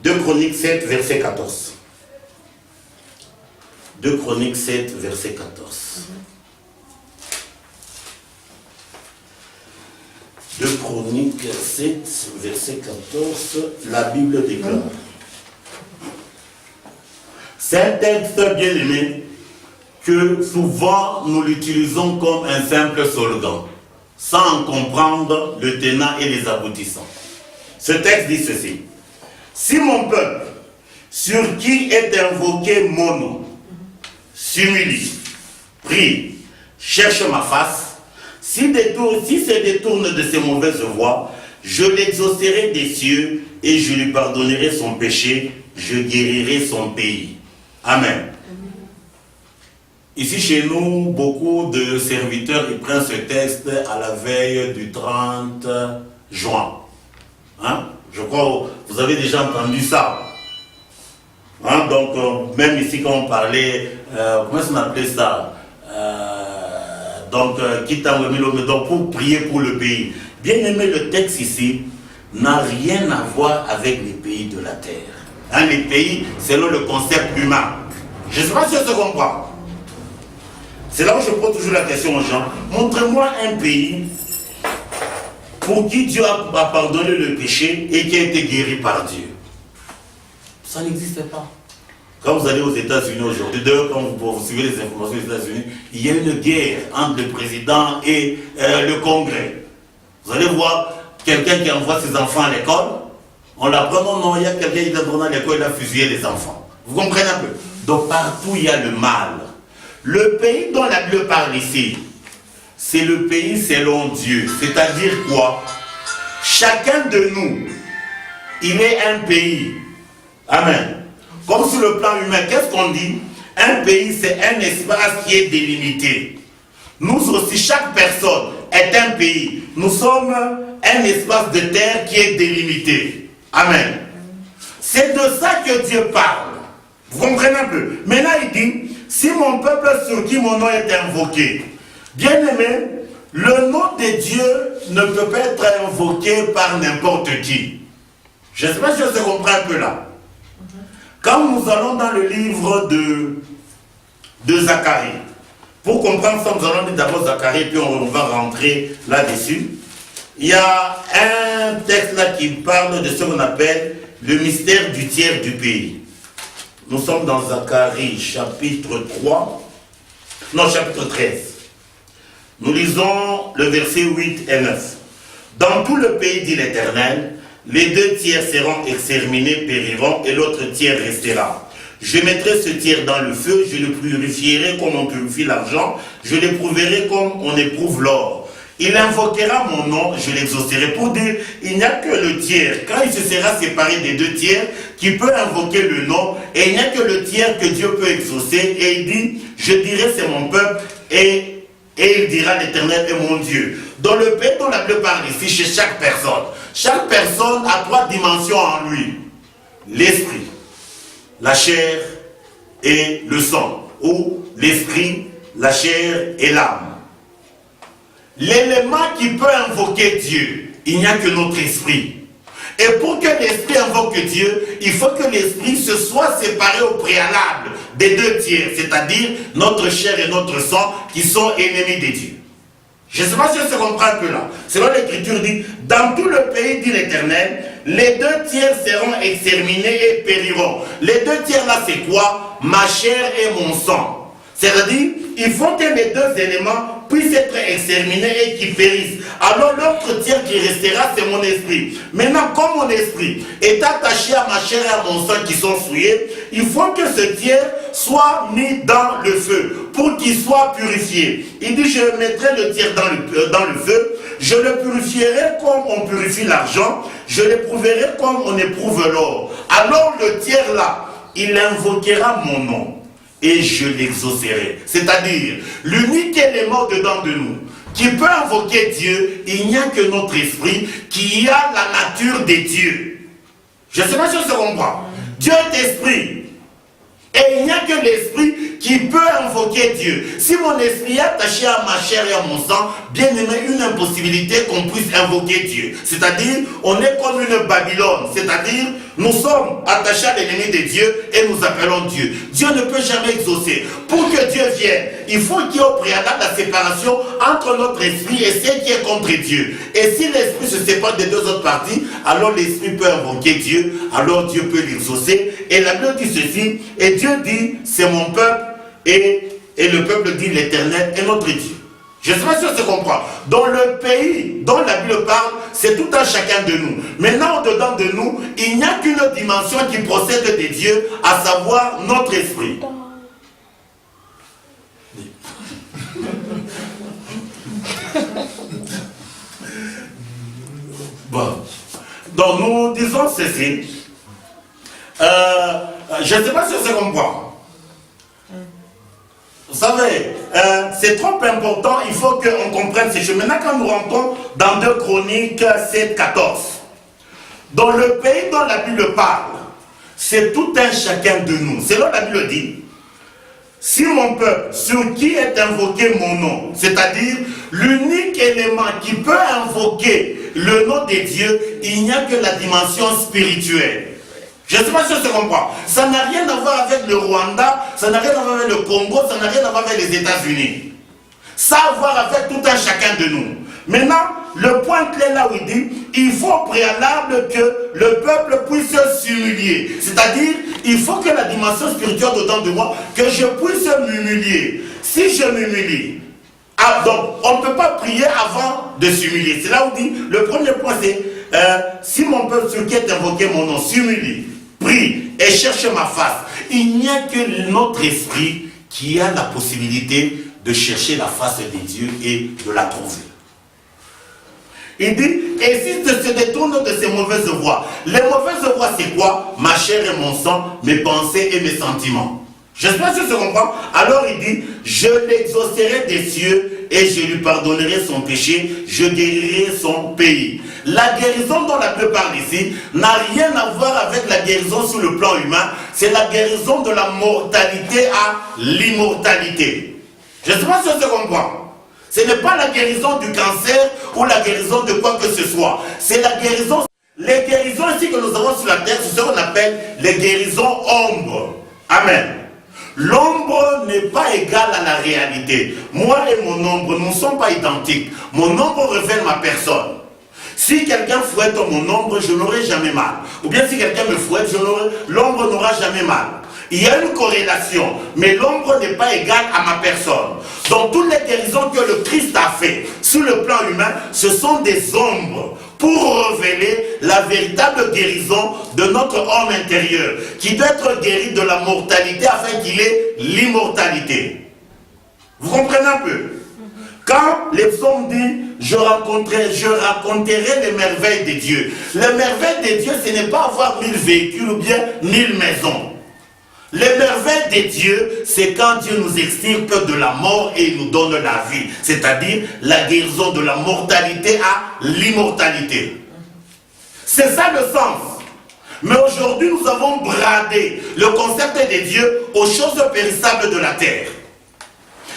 2 Chroniques 7, verset 14. 2 Chroniques 7, verset 14. 2 Chroniques 7, verset 14, la Bible déclare. C'est un texte bien aimé que souvent nous l'utilisons comme un simple slogan, sans en comprendre le tenant et les aboutissants. Ce texte dit ceci: si mon peuple, sur qui est invoqué mon nom, s'humilie, prie, cherche ma face, s'il se détourne de ses mauvaises voies, je l'exaucerai des cieux et je lui pardonnerai son péché, je guérirai son pays. Amen. Ici chez nous, beaucoup de serviteurs ils prennent ce texte à la veille du 30 juin. Hein? Je crois que vous avez déjà entendu ça. Hein? Donc, même ici, quand on parlait, comment est-ce qu'on appelait ça? Donc, pour prier pour le pays. Bien aimé, le texte ici n'a rien à voir avec les pays de la terre. Hein? Les pays, selon le concept humain. Je ne sais pas si on se comprend. C'est là où je pose toujours la question aux gens. Montrez-moi un pays pour qui Dieu a pardonné le péché et qui a été guéri par Dieu. Ça n'existe pas. Quand vous allez aux États-Unis aujourd'hui, d'ailleurs, quand vous suivez les informations des États-Unis, il y a une guerre entre le président et le Congrès. Vous allez voir quelqu'un qui envoie ses enfants à l'école, on l'apprend, non, il y a quelqu'un qui est à l'école, il a fusillé les enfants. Vous comprenez un peu? Donc partout il y a le mal. Le pays dont la Bible parle ici, c'est le pays selon Dieu. C'est-à-dire quoi? Chacun de nous, il est un pays. Amen. Comme sur le plan humain, qu'est-ce qu'on dit? Un pays, c'est un espace qui est délimité. Nous aussi, chaque personne est un pays. Nous sommes un espace de terre qui est délimité. Amen. C'est de ça que Dieu parle. Vous comprenez un peu? Maintenant, il dit, si mon peuple sur qui mon nom est invoqué, bien aimé, le nom de Dieu ne peut pas être invoqué par n'importe qui. Je ne sais pas si je comprends un peu là. Quand nous allons dans le livre de Zacharie, pour comprendre ça, nous allons lire d'abord Zacharie, puis on va rentrer là-dessus. Il y a un texte là qui parle de ce qu'on appelle le mystère du tiers du pays. Nous sommes dans Zacharie, chapitre 3, non, chapitre 13. Nous lisons le verset 8 et 9. Dans tout le pays, dit l'Éternel, les 2 tiers seront exterminés, périront, et l'autre tiers restera. Je mettrai ce tiers dans le feu, je le purifierai comme on purifie l'argent, je l'éprouverai comme on éprouve l'or. Il invoquera mon nom, je l'exaucerai. Pour dire, il n'y a que le tiers, quand il se sera séparé des 2 tiers, qui peut invoquer le nom, et il n'y a que le tiers que Dieu peut exaucer, et il dit, je dirai c'est mon peuple, et il dira l'Éternel est mon Dieu. Dans le pays dont la Bible parle ici, chez chaque personne a 3 dimensions en lui. L'esprit, la chair et le sang, ou l'esprit, la chair et l'âme. L'élément qui peut invoquer Dieu, il n'y a que notre esprit. Et pour que l'esprit invoque Dieu, il faut que l'esprit se soit séparé au préalable des 2 tiers, c'est-à-dire notre chair et notre sang qui sont ennemis de Dieu. Je ne sais pas si on se comprend un peu là. C'est là l'Écriture dit, dans tout le pays, dit l'Éternel, les 2 tiers seront exterminés et périront. Les 2 tiers là, c'est quoi? Ma chair et mon sang. C'est-à-dire, il faut que les 2 éléments puissent être exterminés et qui périssent. Alors l'autre tiers qui restera, c'est mon esprit. Maintenant, comme mon esprit est attaché à ma chair et à mon sang qui sont souillés, il faut que ce tiers soit mis dans le feu pour qu'il soit purifié. Il dit, je mettrai le tiers dans le feu, je le purifierai comme on purifie l'argent, je l'éprouverai comme on éprouve l'or. Alors le tiers là, il invoquera mon nom. Et je l'exaucerai. C'est-à-dire, l'unique élément dedans de nous qui peut invoquer Dieu, il n'y a que notre esprit qui a la nature de Dieu. Je ne sais pas si on se comprend. Dieu est esprit. Et il n'y a que l'esprit qui peut invoquer Dieu. Si mon esprit est attaché à ma chair et à mon sang, bien aimé, une impossibilité qu'on puisse invoquer Dieu. C'est-à-dire, on est comme une Babylone. C'est-à-dire, nous sommes attachés à l'ennemi de Dieu et nous appelons Dieu. Dieu ne peut jamais exaucer. Pour que Dieu vienne, il faut qu'il y ait au préalable la séparation entre notre esprit et ce qui est contre Dieu. Et si l'esprit se sépare des 2 autres parties, alors l'esprit peut invoquer Dieu, alors Dieu peut l'exaucer. Et la Bible dit ceci, et Dieu dit, c'est mon peuple, et le peuple dit, l'Éternel est notre Dieu. Je ne sais pas si on se comprend. Dans le pays dont la Bible parle, c'est tout un chacun de nous. Maintenant, au-dedans de nous, il n'y a qu'une dimension qui procède de Dieu, à savoir notre esprit. Bon. Donc, nous disons ceci. Je ne sais pas si on se comprend. Vous savez, c'est trop important, il faut qu'on comprenne ces choses. Maintenant, quand nous rentrons dans 2 Chroniques 7, 14, dans le pays dont la Bible parle, c'est tout un chacun de nous. C'est là que la Bible dit, si mon peuple, sur qui est invoqué mon nom, c'est-à-dire l'unique élément qui peut invoquer le nom de Dieu, il n'y a que la dimension spirituelle. Je ne sais pas si on se comprend. Ça n'a rien à voir avec le Rwanda, ça n'a rien à voir avec le Congo, ça n'a rien à voir avec les États-Unis. Ça a à voir avec tout un chacun de nous. Maintenant, le point clé là où il dit, il faut au préalable que le peuple puisse s'humilier. C'est-à-dire, il faut que la dimension spirituelle dedans de moi, que je puisse m'humilier. Si je m'humilie, donc on ne peut pas prier avant de s'humilier. C'est là où il dit, le premier point c'est, si mon peuple sur qui est invoqué mon nom s'humilie, prie et cherche ma face, il n'y a que notre esprit qui a la possibilité de chercher la face de Dieu et de la trouver. Il dit, et si se détourne de ces mauvaises voies, les mauvaises voies c'est quoi? Ma chair et mon sang, mes pensées et mes sentiments. J'espère que ça se comprend. Alors il dit, je l'exaucerai des cieux et je lui pardonnerai son péché, je guérirai son pays. La guérison dont la Bible parle ici n'a rien à voir avec la guérison sur le plan humain, c'est la guérison de la mortalité à l'immortalité. Je ne sais pas si on se comprend. Ce n'est pas la guérison du cancer ou la guérison de quoi que ce soit. C'est la guérison. Les guérisons ici que nous avons sur la terre, c'est ce qu'on appelle les guérisons ombres. Amen. L'ombre n'est pas égale à la réalité. Moi et mon ombre ne sont pas identiques. Mon ombre révèle ma personne. Si quelqu'un fouette mon ombre, je n'aurai jamais mal. Ou bien si quelqu'un me fouette, l'ombre n'aura jamais mal. Il y a une corrélation, mais l'ombre n'est pas égale à ma personne. Donc toutes les guérisons que le Christ a fait sur le plan humain, ce sont des ombres pour révéler la véritable guérison de notre homme intérieur, qui doit être guéri de la mortalité afin qu'il ait l'immortalité. Vous comprenez un peu? Quand les psaumes disent je raconterai les merveilles de Dieu. Les merveilles de Dieu, ce n'est pas avoir 1000 véhicules ou bien 1000 maisons. Les merveilles de Dieu, c'est quand Dieu nous extirpe de la mort et il nous donne la vie. C'est-à-dire la guérison de la mortalité à l'immortalité. C'est ça le sens. Mais aujourd'hui, nous avons bradé le concept de Dieu aux choses périssables de la terre.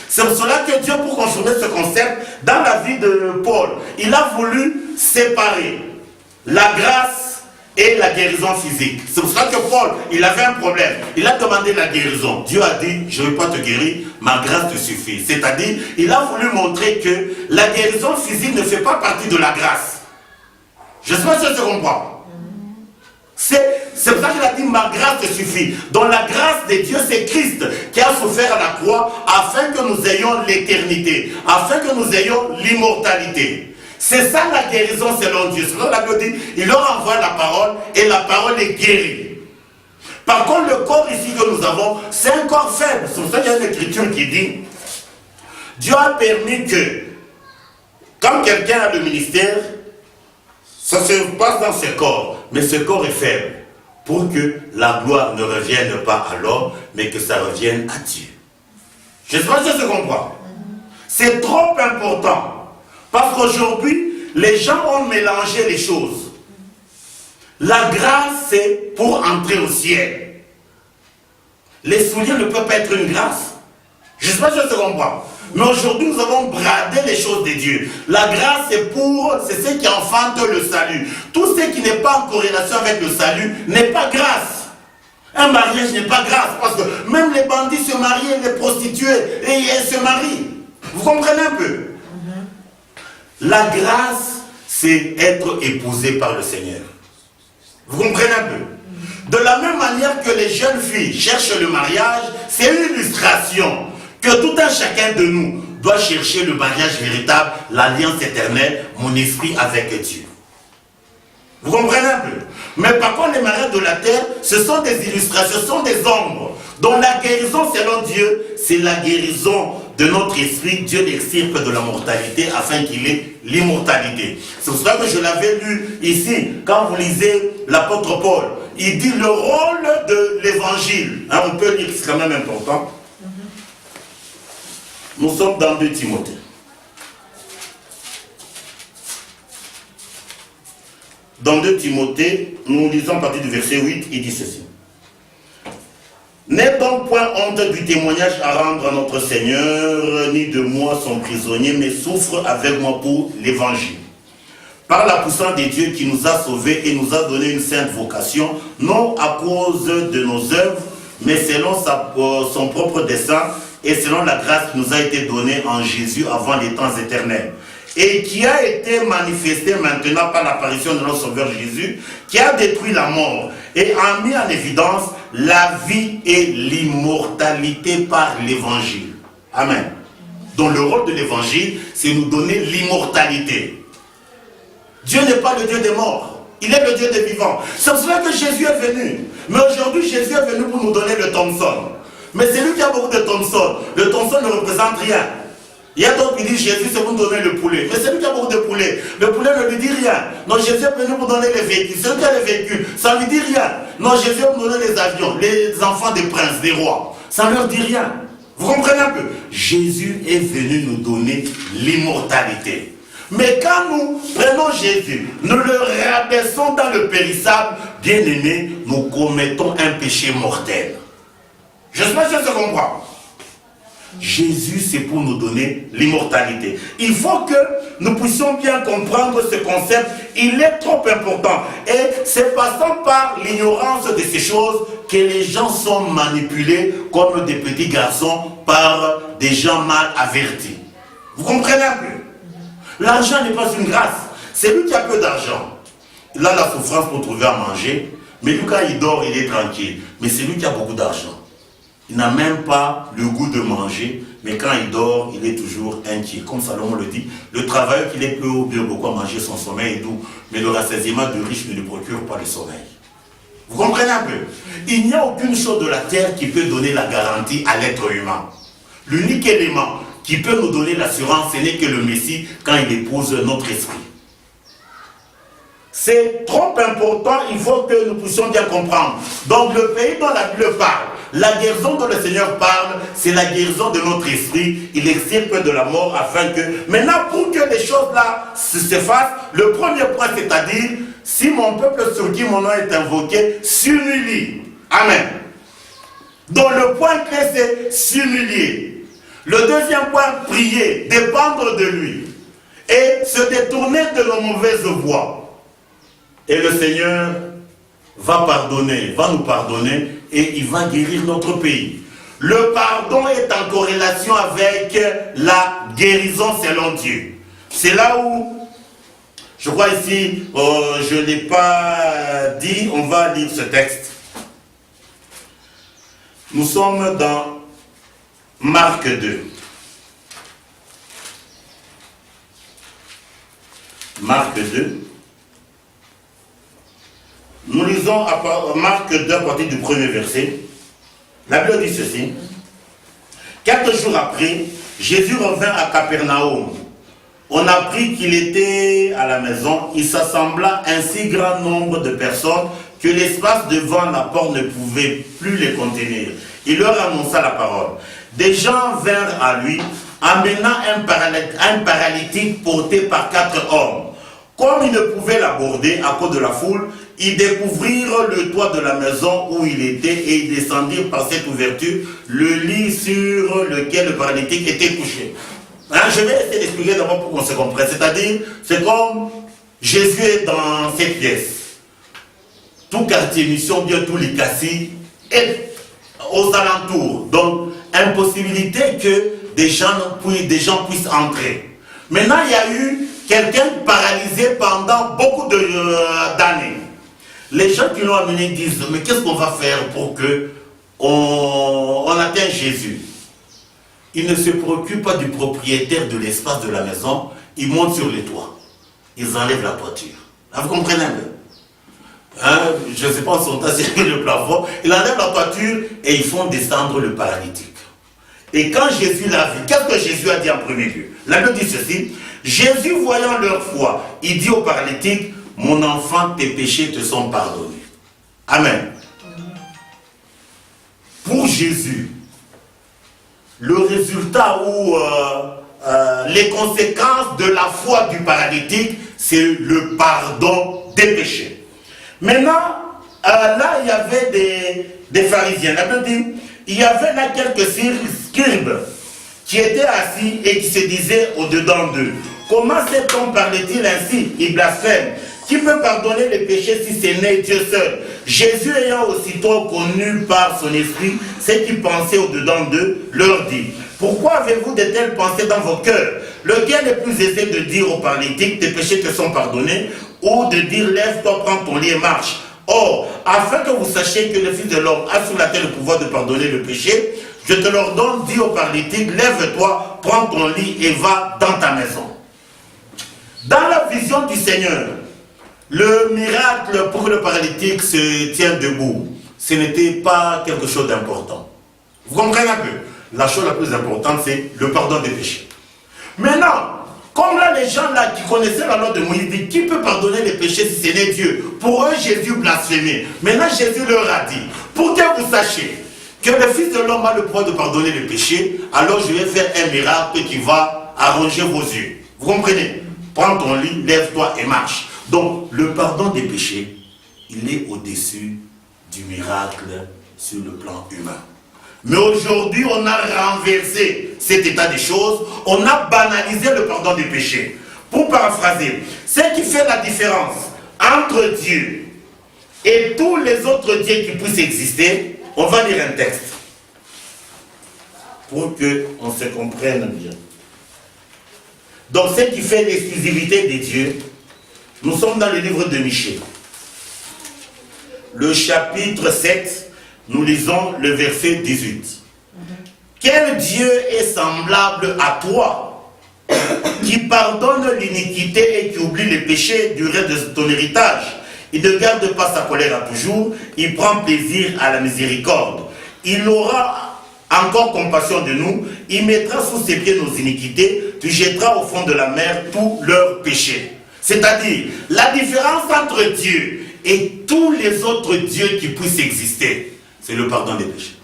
C'est pour cela que Dieu, pour confirmer ce concept, dans la vie de Paul, il a voulu séparer la grâce et la guérison physique. C'est pour cela que Paul, il avait un problème. Il a demandé la guérison. Dieu a dit, je ne vais pas te guérir, ma grâce te suffit. C'est-à-dire, il a voulu montrer que la guérison physique ne fait pas partie de la grâce. Je ne sais pas si tu comprends. C'est pour ça qu'il a dit, ma grâce te suffit. Donc la grâce de Dieu, c'est Christ qui a souffert à la croix afin que nous ayons l'éternité, afin que nous ayons l'immortalité. C'est ça la guérison selon Dieu. Selon la Bible dit, il leur envoie la parole et la parole est guérie. Par contre, le corps ici que nous avons, c'est un corps faible. C'est pour ça qu'il y a une écriture qui dit, Dieu a permis que, quand quelqu'un a le ministère, ça se passe dans ce corps, mais ce corps est faible, pour que la gloire ne revienne pas à l'homme, mais que ça revienne à Dieu. Je ne sais pas si ça se comprend. C'est trop important. Parce qu'aujourd'hui, les gens ont mélangé les choses. La grâce, c'est pour entrer au ciel. Les souliers ne peuvent pas être une grâce. Je ne sais pas si ça se comprend. Mais aujourd'hui, nous avons bradé les choses de Dieu. La grâce, c'est ce qui enfante le salut. Tout ce qui n'est pas en corrélation avec le salut n'est pas grâce. Un mariage n'est pas grâce. Parce que même les bandits se marient, les prostituées, et elles se marient. Vous comprenez un peu? La grâce, c'est être épousé par le Seigneur. Vous comprenez un peu? De la même manière que les jeunes filles cherchent le mariage, c'est une illustration que tout un chacun de nous doit chercher le mariage véritable, l'alliance éternelle, mon esprit avec Dieu. Vous comprenez un peu? Mais par contre, les mariages de la terre, ce sont des illustrations, ce sont des ombres. Donc la guérison selon Dieu, c'est la guérison de notre esprit. Dieu l'extirpe de la mortalité afin qu'il ait l'immortalité. C'est pour cela que je l'avais lu ici, quand vous lisez l'apôtre Paul. Il dit le rôle de l'évangile. Hein, on peut lire, c'est quand même important. Nous sommes dans 2 Timothée. Dans 2 Timothée, nous lisons à partir du verset 8, il dit ceci. N'aie donc point honte du témoignage à rendre à notre Seigneur, ni de moi son prisonnier, mais souffre avec moi pour l'évangile. Par la puissance de Dieu qui nous a sauvés et nous a donné une sainte vocation, non à cause de nos œuvres, mais selon son propre dessein et selon la grâce qui nous a été donnée en Jésus avant les temps éternels. Et qui a été manifesté maintenant par l'apparition de notre Sauveur Jésus, qui a détruit la mort et a mis en évidence la vie et l'immortalité par l'évangile. Amen. Donc le rôle de l'évangile, c'est nous donner l'immortalité. Dieu n'est pas le Dieu des morts, il est le Dieu des vivants. C'est pour cela que Jésus est venu. Mais aujourd'hui, Jésus est venu pour nous donner le Thompson. Mais c'est lui qui a beaucoup de Thompson. Le Thompson ne représente rien. Il y a d'autres qui disent Jésus c'est pour nous donner le poulet. Mais c'est lui qui a beaucoup de poulet. Le poulet ne lui dit rien. Non, Jésus est venu pour donner les véhicules. C'est lui qui a les véhicules. Ça ne lui dit rien. Non, Jésus est pour donner les avions. Les enfants des princes, des rois. Ça ne leur dit rien. Vous comprenez un peu? Jésus est venu nous donner l'immortalité. Mais quand nous prenons Jésus, nous le rabaissons dans le périssable, bien aimé, nous commettons un péché mortel. J'espère que je comprends. Jésus, c'est pour nous donner l'immortalité. Il faut que nous puissions bien comprendre ce concept. Il est trop important. Et c'est passant par l'ignorance de ces choses que les gens sont manipulés comme des petits garçons par des gens mal avertis. Vous comprenez un peu? L'argent n'est pas une grâce. C'est lui qui a peu d'argent. Il a la souffrance pour trouver à manger. Mais lui, quand il dort, il est tranquille. Mais c'est lui qui a beaucoup d'argent. Il n'a même pas le goût de manger, mais quand il dort, il est toujours inquiet. Comme Salomon le dit, le travailleur qu'il est peu ou bien beaucoup à manger, son sommeil est doux, mais le rassasiement du riche ne lui procure pas le sommeil. Vous comprenez un peu? Il n'y a aucune chose de la terre qui peut donner la garantie à l'être humain. L'unique élément qui peut nous donner l'assurance, ce n'est que le Messie quand il épouse notre esprit. C'est trop important, il faut que nous puissions bien comprendre. Donc le pays dont la Bible parle, la guérison dont le Seigneur parle, c'est la guérison de notre esprit. Il extirpe de la mort afin que... Maintenant, pour que les choses-là s'effacent, le premier point, c'est-à-dire, si mon peuple sur qui mon nom est invoqué, s'humilie. Amen. Donc le point clé, c'est s'humilier. Le deuxième point, prier, dépendre de lui. Et se détourner de nos mauvaises voies. Et le Seigneur va pardonner, va nous pardonner et il va guérir notre pays. Le pardon est en corrélation avec la guérison selon Dieu. C'est là où, je crois ici, je ne l'ai pas dit, on va lire ce texte. Nous sommes dans Marc 2. Marc 2. Nous lisons Marc 2 à partir du premier verset. La Bible dit ceci. 4 jours après, Jésus revint à Capernaum. On apprit qu'il était à la maison. Il s'assembla un si grand nombre de personnes que l'espace devant la porte ne pouvait plus les contenir. Il leur annonça la parole. Des gens vinrent à lui, amenant un paralytique porté par 4 hommes. Comme ils ne pouvaient l'aborder à cause de la foule, ils découvrirent le toit de la maison où il était et ils descendirent par cette ouverture le lit sur lequel le paralytique était couché. Hein, je vais essayer d'expliquer d'abord pour qu'on se comprenne. C'est-à-dire, c'est comme Jésus est dans cette pièce. Tout quartier mission, bien tous les cassis, est aux alentours. Donc, impossibilité que des gens puissent entrer. Maintenant, il y a eu quelqu'un paralysé pendant beaucoup d'années. Les gens qui l'ont amené disent, mais qu'est-ce qu'on va faire pour que on atteigne Jésus? Ils ne se préoccupent pas du propriétaire de l'espace de la maison, ils montent sur les toits. Ils enlèvent la toiture. Là, vous comprenez un peu? Hein? Je ne sais pas, on sont assis sur le plafond. Ils enlèvent la toiture et ils font descendre le paralytique. Et quand Jésus l'a vu, qu'est-ce que Jésus a dit en premier lieu? La Bible dit ceci. Jésus, voyant leur foi, il dit au paralytique, mon enfant, tes péchés te sont pardonnés. Amen. Pour Jésus, le résultat ou les conséquences de la foi du paralytique, c'est le pardon des péchés. Maintenant, là, il y avait des pharisiens. La Bible dit, il y avait là quelques scribes qui étaient assis et qui se disaient au-dedans d'eux. Comment cet homme parlait-il ainsi? Il blasphème. Qui peut pardonner les péchés si ce n'est Dieu seul? Jésus ayant aussitôt connu par son esprit ce qui pensait au-dedans d'eux, leur dit, pourquoi avez-vous de telles pensées dans vos cœurs? Lequel est plus aisé de dire au paralytique, tes péchés te sont pardonnés, ou de dire, lève-toi, prends ton lit et marche? Or, afin que vous sachiez que le Fils de l'homme a sur la terre le pouvoir de pardonner le péché, je te l'ordonne, dis au paralytique, lève-toi, prends ton lit et va dans ta maison. Dans la vision du Seigneur, le miracle pour que le paralytique se tienne debout, ce n'était pas quelque chose d'important. Vous comprenez un peu? La chose la plus importante, c'est le pardon des péchés. Maintenant, comme là, les gens là qui connaissaient la loi de Moïse disent, qui peut pardonner les péchés si ce n'est Dieu? Pour eux, Jésus blasphémait. Maintenant, Jésus leur a dit, pour que vous sachiez que le Fils de l'homme a le pouvoir de pardonner les péchés, alors je vais faire un miracle qui va arranger vos yeux. Vous comprenez? Prends ton lit, lève-toi et marche. Donc, le pardon des péchés, il est au-dessus du miracle sur le plan humain. Mais aujourd'hui, on a renversé cet état des choses, on a banalisé le pardon des péchés. Pour paraphraser, ce qui fait la différence entre Dieu et tous les autres dieux qui puissent exister, on va lire un texte pour qu'on se comprenne bien. Donc, ce qui fait l'exclusivité des dieux, nous sommes dans le livre de Michée. Le chapitre 7, nous lisons le verset 18. Quel Dieu est semblable à toi, qui pardonne l'iniquité et qui oublie les péchés du reste de ton héritage? Il ne garde pas sa colère à toujours, il prend plaisir à la miséricorde. Il aura encore compassion de nous, il mettra sous ses pieds nos iniquités, tu jetteras au fond de la mer tous leurs péchés. C'est-à-dire, la différence entre Dieu et tous les autres dieux qui puissent exister, c'est le pardon des péchés.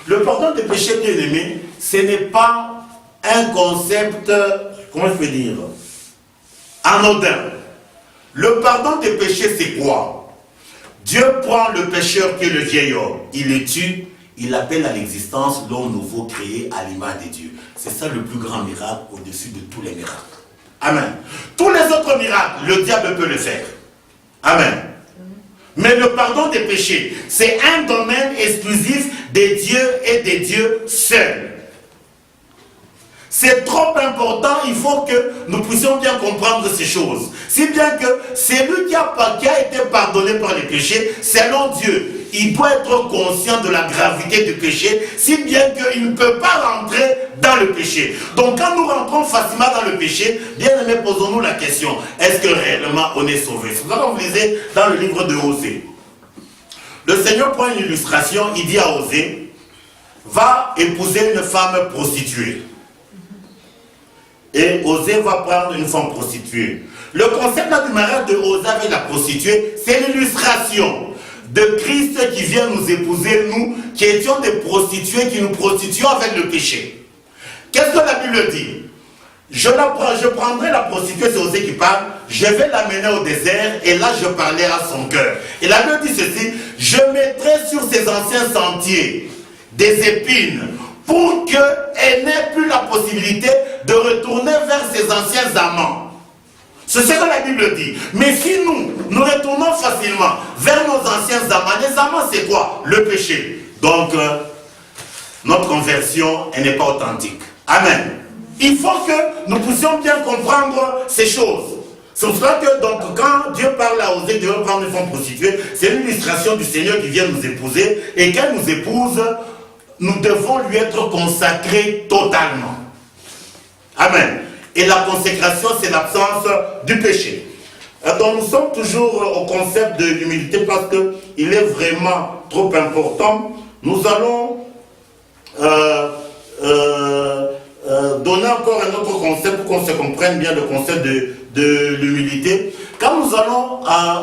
Le pardon des péchés, bien aimé, ce n'est pas un concept, comment je peux dire, anodin. Le pardon des péchés, c'est quoi? Dieu prend le pécheur qui est le vieil homme, il le tue, il appelle à l'existence l'homme nouveau créé à l'image de Dieu. C'est ça le plus grand miracle au-dessus de tous les miracles. Amen. Tous les autres miracles, le diable peut le faire. Amen. Mais le pardon des péchés, c'est un domaine exclusif des dieux et des dieux seuls. C'est trop important, il faut que nous puissions bien comprendre ces choses. Si bien que celui qui a été pardonné par les péchés, selon Dieu, il doit être conscient de la gravité du péché, si bien qu'il ne peut pas rentrer dans le péché. Donc quand nous rentrons facilement dans le péché, bien aimé, posons-nous la question, est-ce que réellement on est sauvé? C'est ce qu'on lisait dans le livre de Osée. Le Seigneur prend une illustration, il dit à Osée, va épouser une femme prostituée. Et Osée va prendre une femme prostituée. Le concept du mariage de Osée avec la prostituée, c'est l'illustration de Christ qui vient nous épouser, nous, qui étions des prostituées, qui nous prostituons avec le péché. Qu'est-ce que la Bible dit? Je prendrai la prostituée, c'est Osée qui parle, je vais l'amener au désert, et là je parlerai à son cœur. Et la Bible dit ceci, je mettrai sur ses anciens sentiers des épines, pour qu'elle n'ait plus la possibilité de retourner vers ses anciens amants. C'est ce que la Bible dit. Mais si nous retournons facilement vers nos anciens amants, les amants c'est quoi? Le péché. Donc, notre conversion, elle n'est pas authentique. Amen. Il faut que nous puissions bien comprendre ces choses. C'est pour cela que donc, quand Dieu parle à Osée de prendre une femme prostituée, c'est l'illustration du Seigneur qui vient nous épouser, et qu'elle nous épouse, nous devons lui être consacrés totalement. Amen. Et la consécration, c'est l'absence du péché. Donc nous sommes toujours au concept de l'humilité parce qu'il est vraiment trop important. Nous allons donner encore un autre concept pour qu'on se comprenne bien le concept de l'humilité. Quand nous allons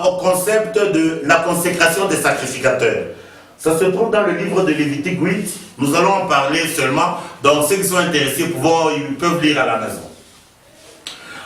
au concept de la consécration des sacrificateurs, ça se trouve dans le livre de Lévitique 8. Nous allons en parler seulement. Donc ceux qui sont intéressés ils peuvent lire à la maison.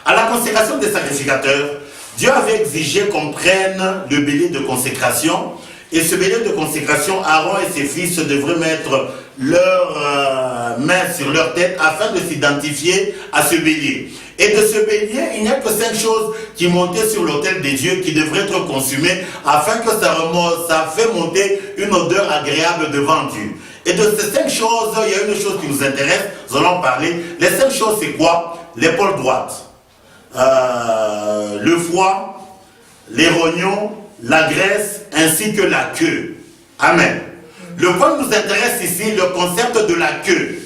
À la consécration des sacrificateurs, Dieu avait exigé qu'on prenne le bélier de consécration. Et ce bélier de consécration, Aaron et ses fils devraient mettre leurs mains sur leur tête afin de s'identifier à ce bélier. Et de ce bélier, il n'y a que 5 choses qui montaient sur l'autel des dieux qui devraient être consumées afin que ça fait monter une odeur agréable devant Dieu. Et de ces 5 choses, il y a une chose qui nous intéresse, nous allons parler. Les 5 choses, c'est quoi? L'épaule droite, le foie, les rognons, la graisse, ainsi que la queue. Amen. Le point qui nous intéresse ici, le concept de la queue.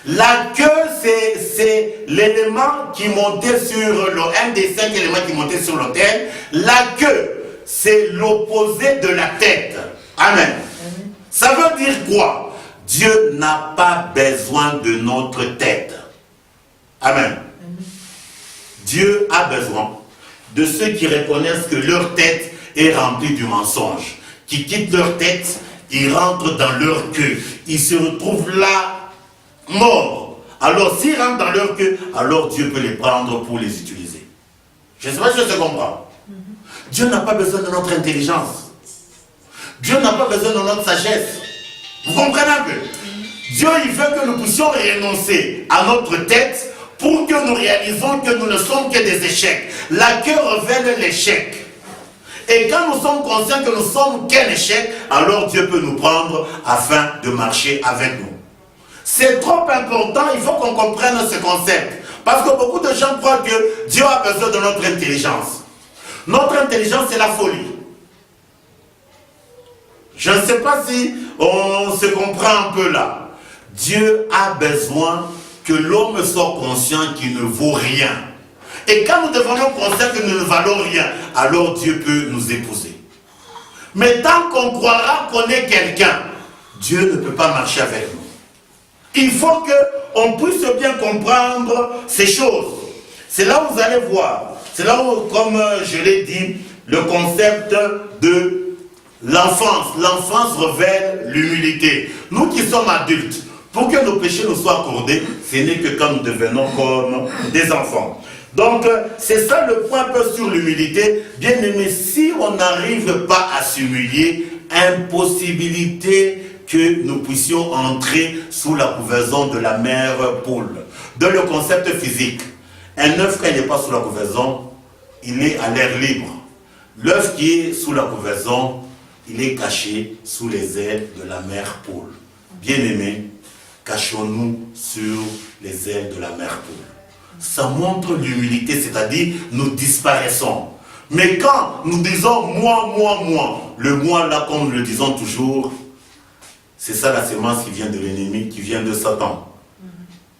La queue, c'est l'élément qui montait sur un des 5 éléments qui montaient sur l'autel. La queue, c'est l'opposé de la tête. Amen. Ça veut dire quoi? Dieu n'a pas besoin de notre tête. Amen. Dieu a besoin de ceux qui reconnaissent que leur tête est remplie du mensonge, qui quittent leur tête, il rentre dans leur queue. Il se retrouve là, mort. Alors, s'il rentre dans leur queue, alors Dieu peut les prendre pour les utiliser. Je ne sais pas si je te comprends. Dieu n'a pas besoin de notre intelligence. Dieu n'a pas besoin de notre sagesse. Vous comprenez un peu? Dieu, il veut que nous puissions renoncer à notre tête pour que nous réalisons que nous ne sommes que des échecs. La queue révèle l'échec. Et quand nous sommes conscients que nous sommes qu'un échec, alors Dieu peut nous prendre afin de marcher avec nous. C'est trop important, il faut qu'on comprenne ce concept. Parce que beaucoup de gens croient que Dieu a besoin de notre intelligence. Notre intelligence, c'est la folie. Je ne sais pas si on se comprend un peu là. Dieu a besoin que l'homme soit conscient qu'il ne vaut rien. Et quand nous devenons conscients que nous ne valons rien, alors Dieu peut nous épouser. Mais tant qu'on croira qu'on est quelqu'un, Dieu ne peut pas marcher avec nous. Il faut qu'on puisse bien comprendre ces choses. C'est là où vous allez voir. C'est là où, comme je l'ai dit, le concept de l'enfance. L'enfance révèle l'humilité. Nous qui sommes adultes, pour que nos péchés nous soient accordés, ce n'est que quand nous devenons comme des enfants. Donc, c'est ça le point un peu sur l'humilité. Bien aimé, si on n'arrive pas à s'humilier, impossibilité que nous puissions entrer sous la couvaison de la mère poule. Dans le concept physique, un œuf, quand il n'est pas sous la couvaison, il est à l'air libre. L'œuf qui est sous la couvaison, il est caché sous les ailes de la mère poule. Bien aimé, cachons-nous sur les ailes de la mère poule. Ça montre l'humilité, c'est-à-dire nous disparaissons. Mais quand nous disons moi, le moi là, comme nous le disons toujours, c'est ça la sémence qui vient de l'ennemi, qui vient de Satan.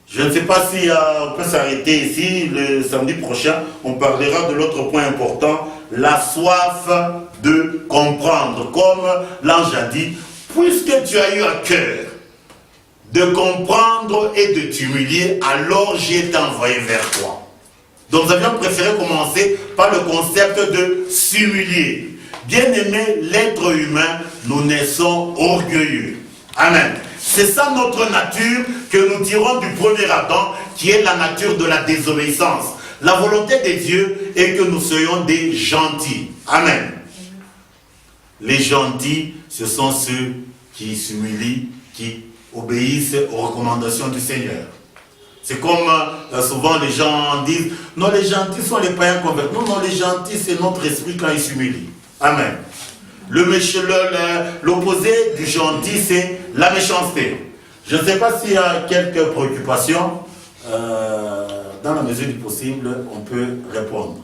Je ne sais pas si on peut s'arrêter ici. Le samedi prochain, on parlera de l'autre point important, la soif de comprendre. Comme l'ange a dit, puisque tu as eu à cœur de comprendre et de t'humilier, alors j'ai été envoyé vers toi. Donc nous avions préféré commencer par le concept de s'humilier. Bien aimé, l'être humain, nous naissons orgueilleux. Amen. C'est ça notre nature que nous tirons du premier Adam, qui est la nature de la désobéissance. La volonté de Dieu est que nous soyons des gentils. Amen. Les gentils, ce sont ceux qui s'humilient, qui obéissent aux recommandations du Seigneur. C'est comme souvent les gens disent, non, les gentils sont les païens convertis. Non, les gentils, c'est notre esprit quand ils s'humilient. Amen. L'opposé du gentil, c'est la méchanceté. Je ne sais pas s'il y a quelques préoccupations. Dans la mesure du possible, on peut répondre.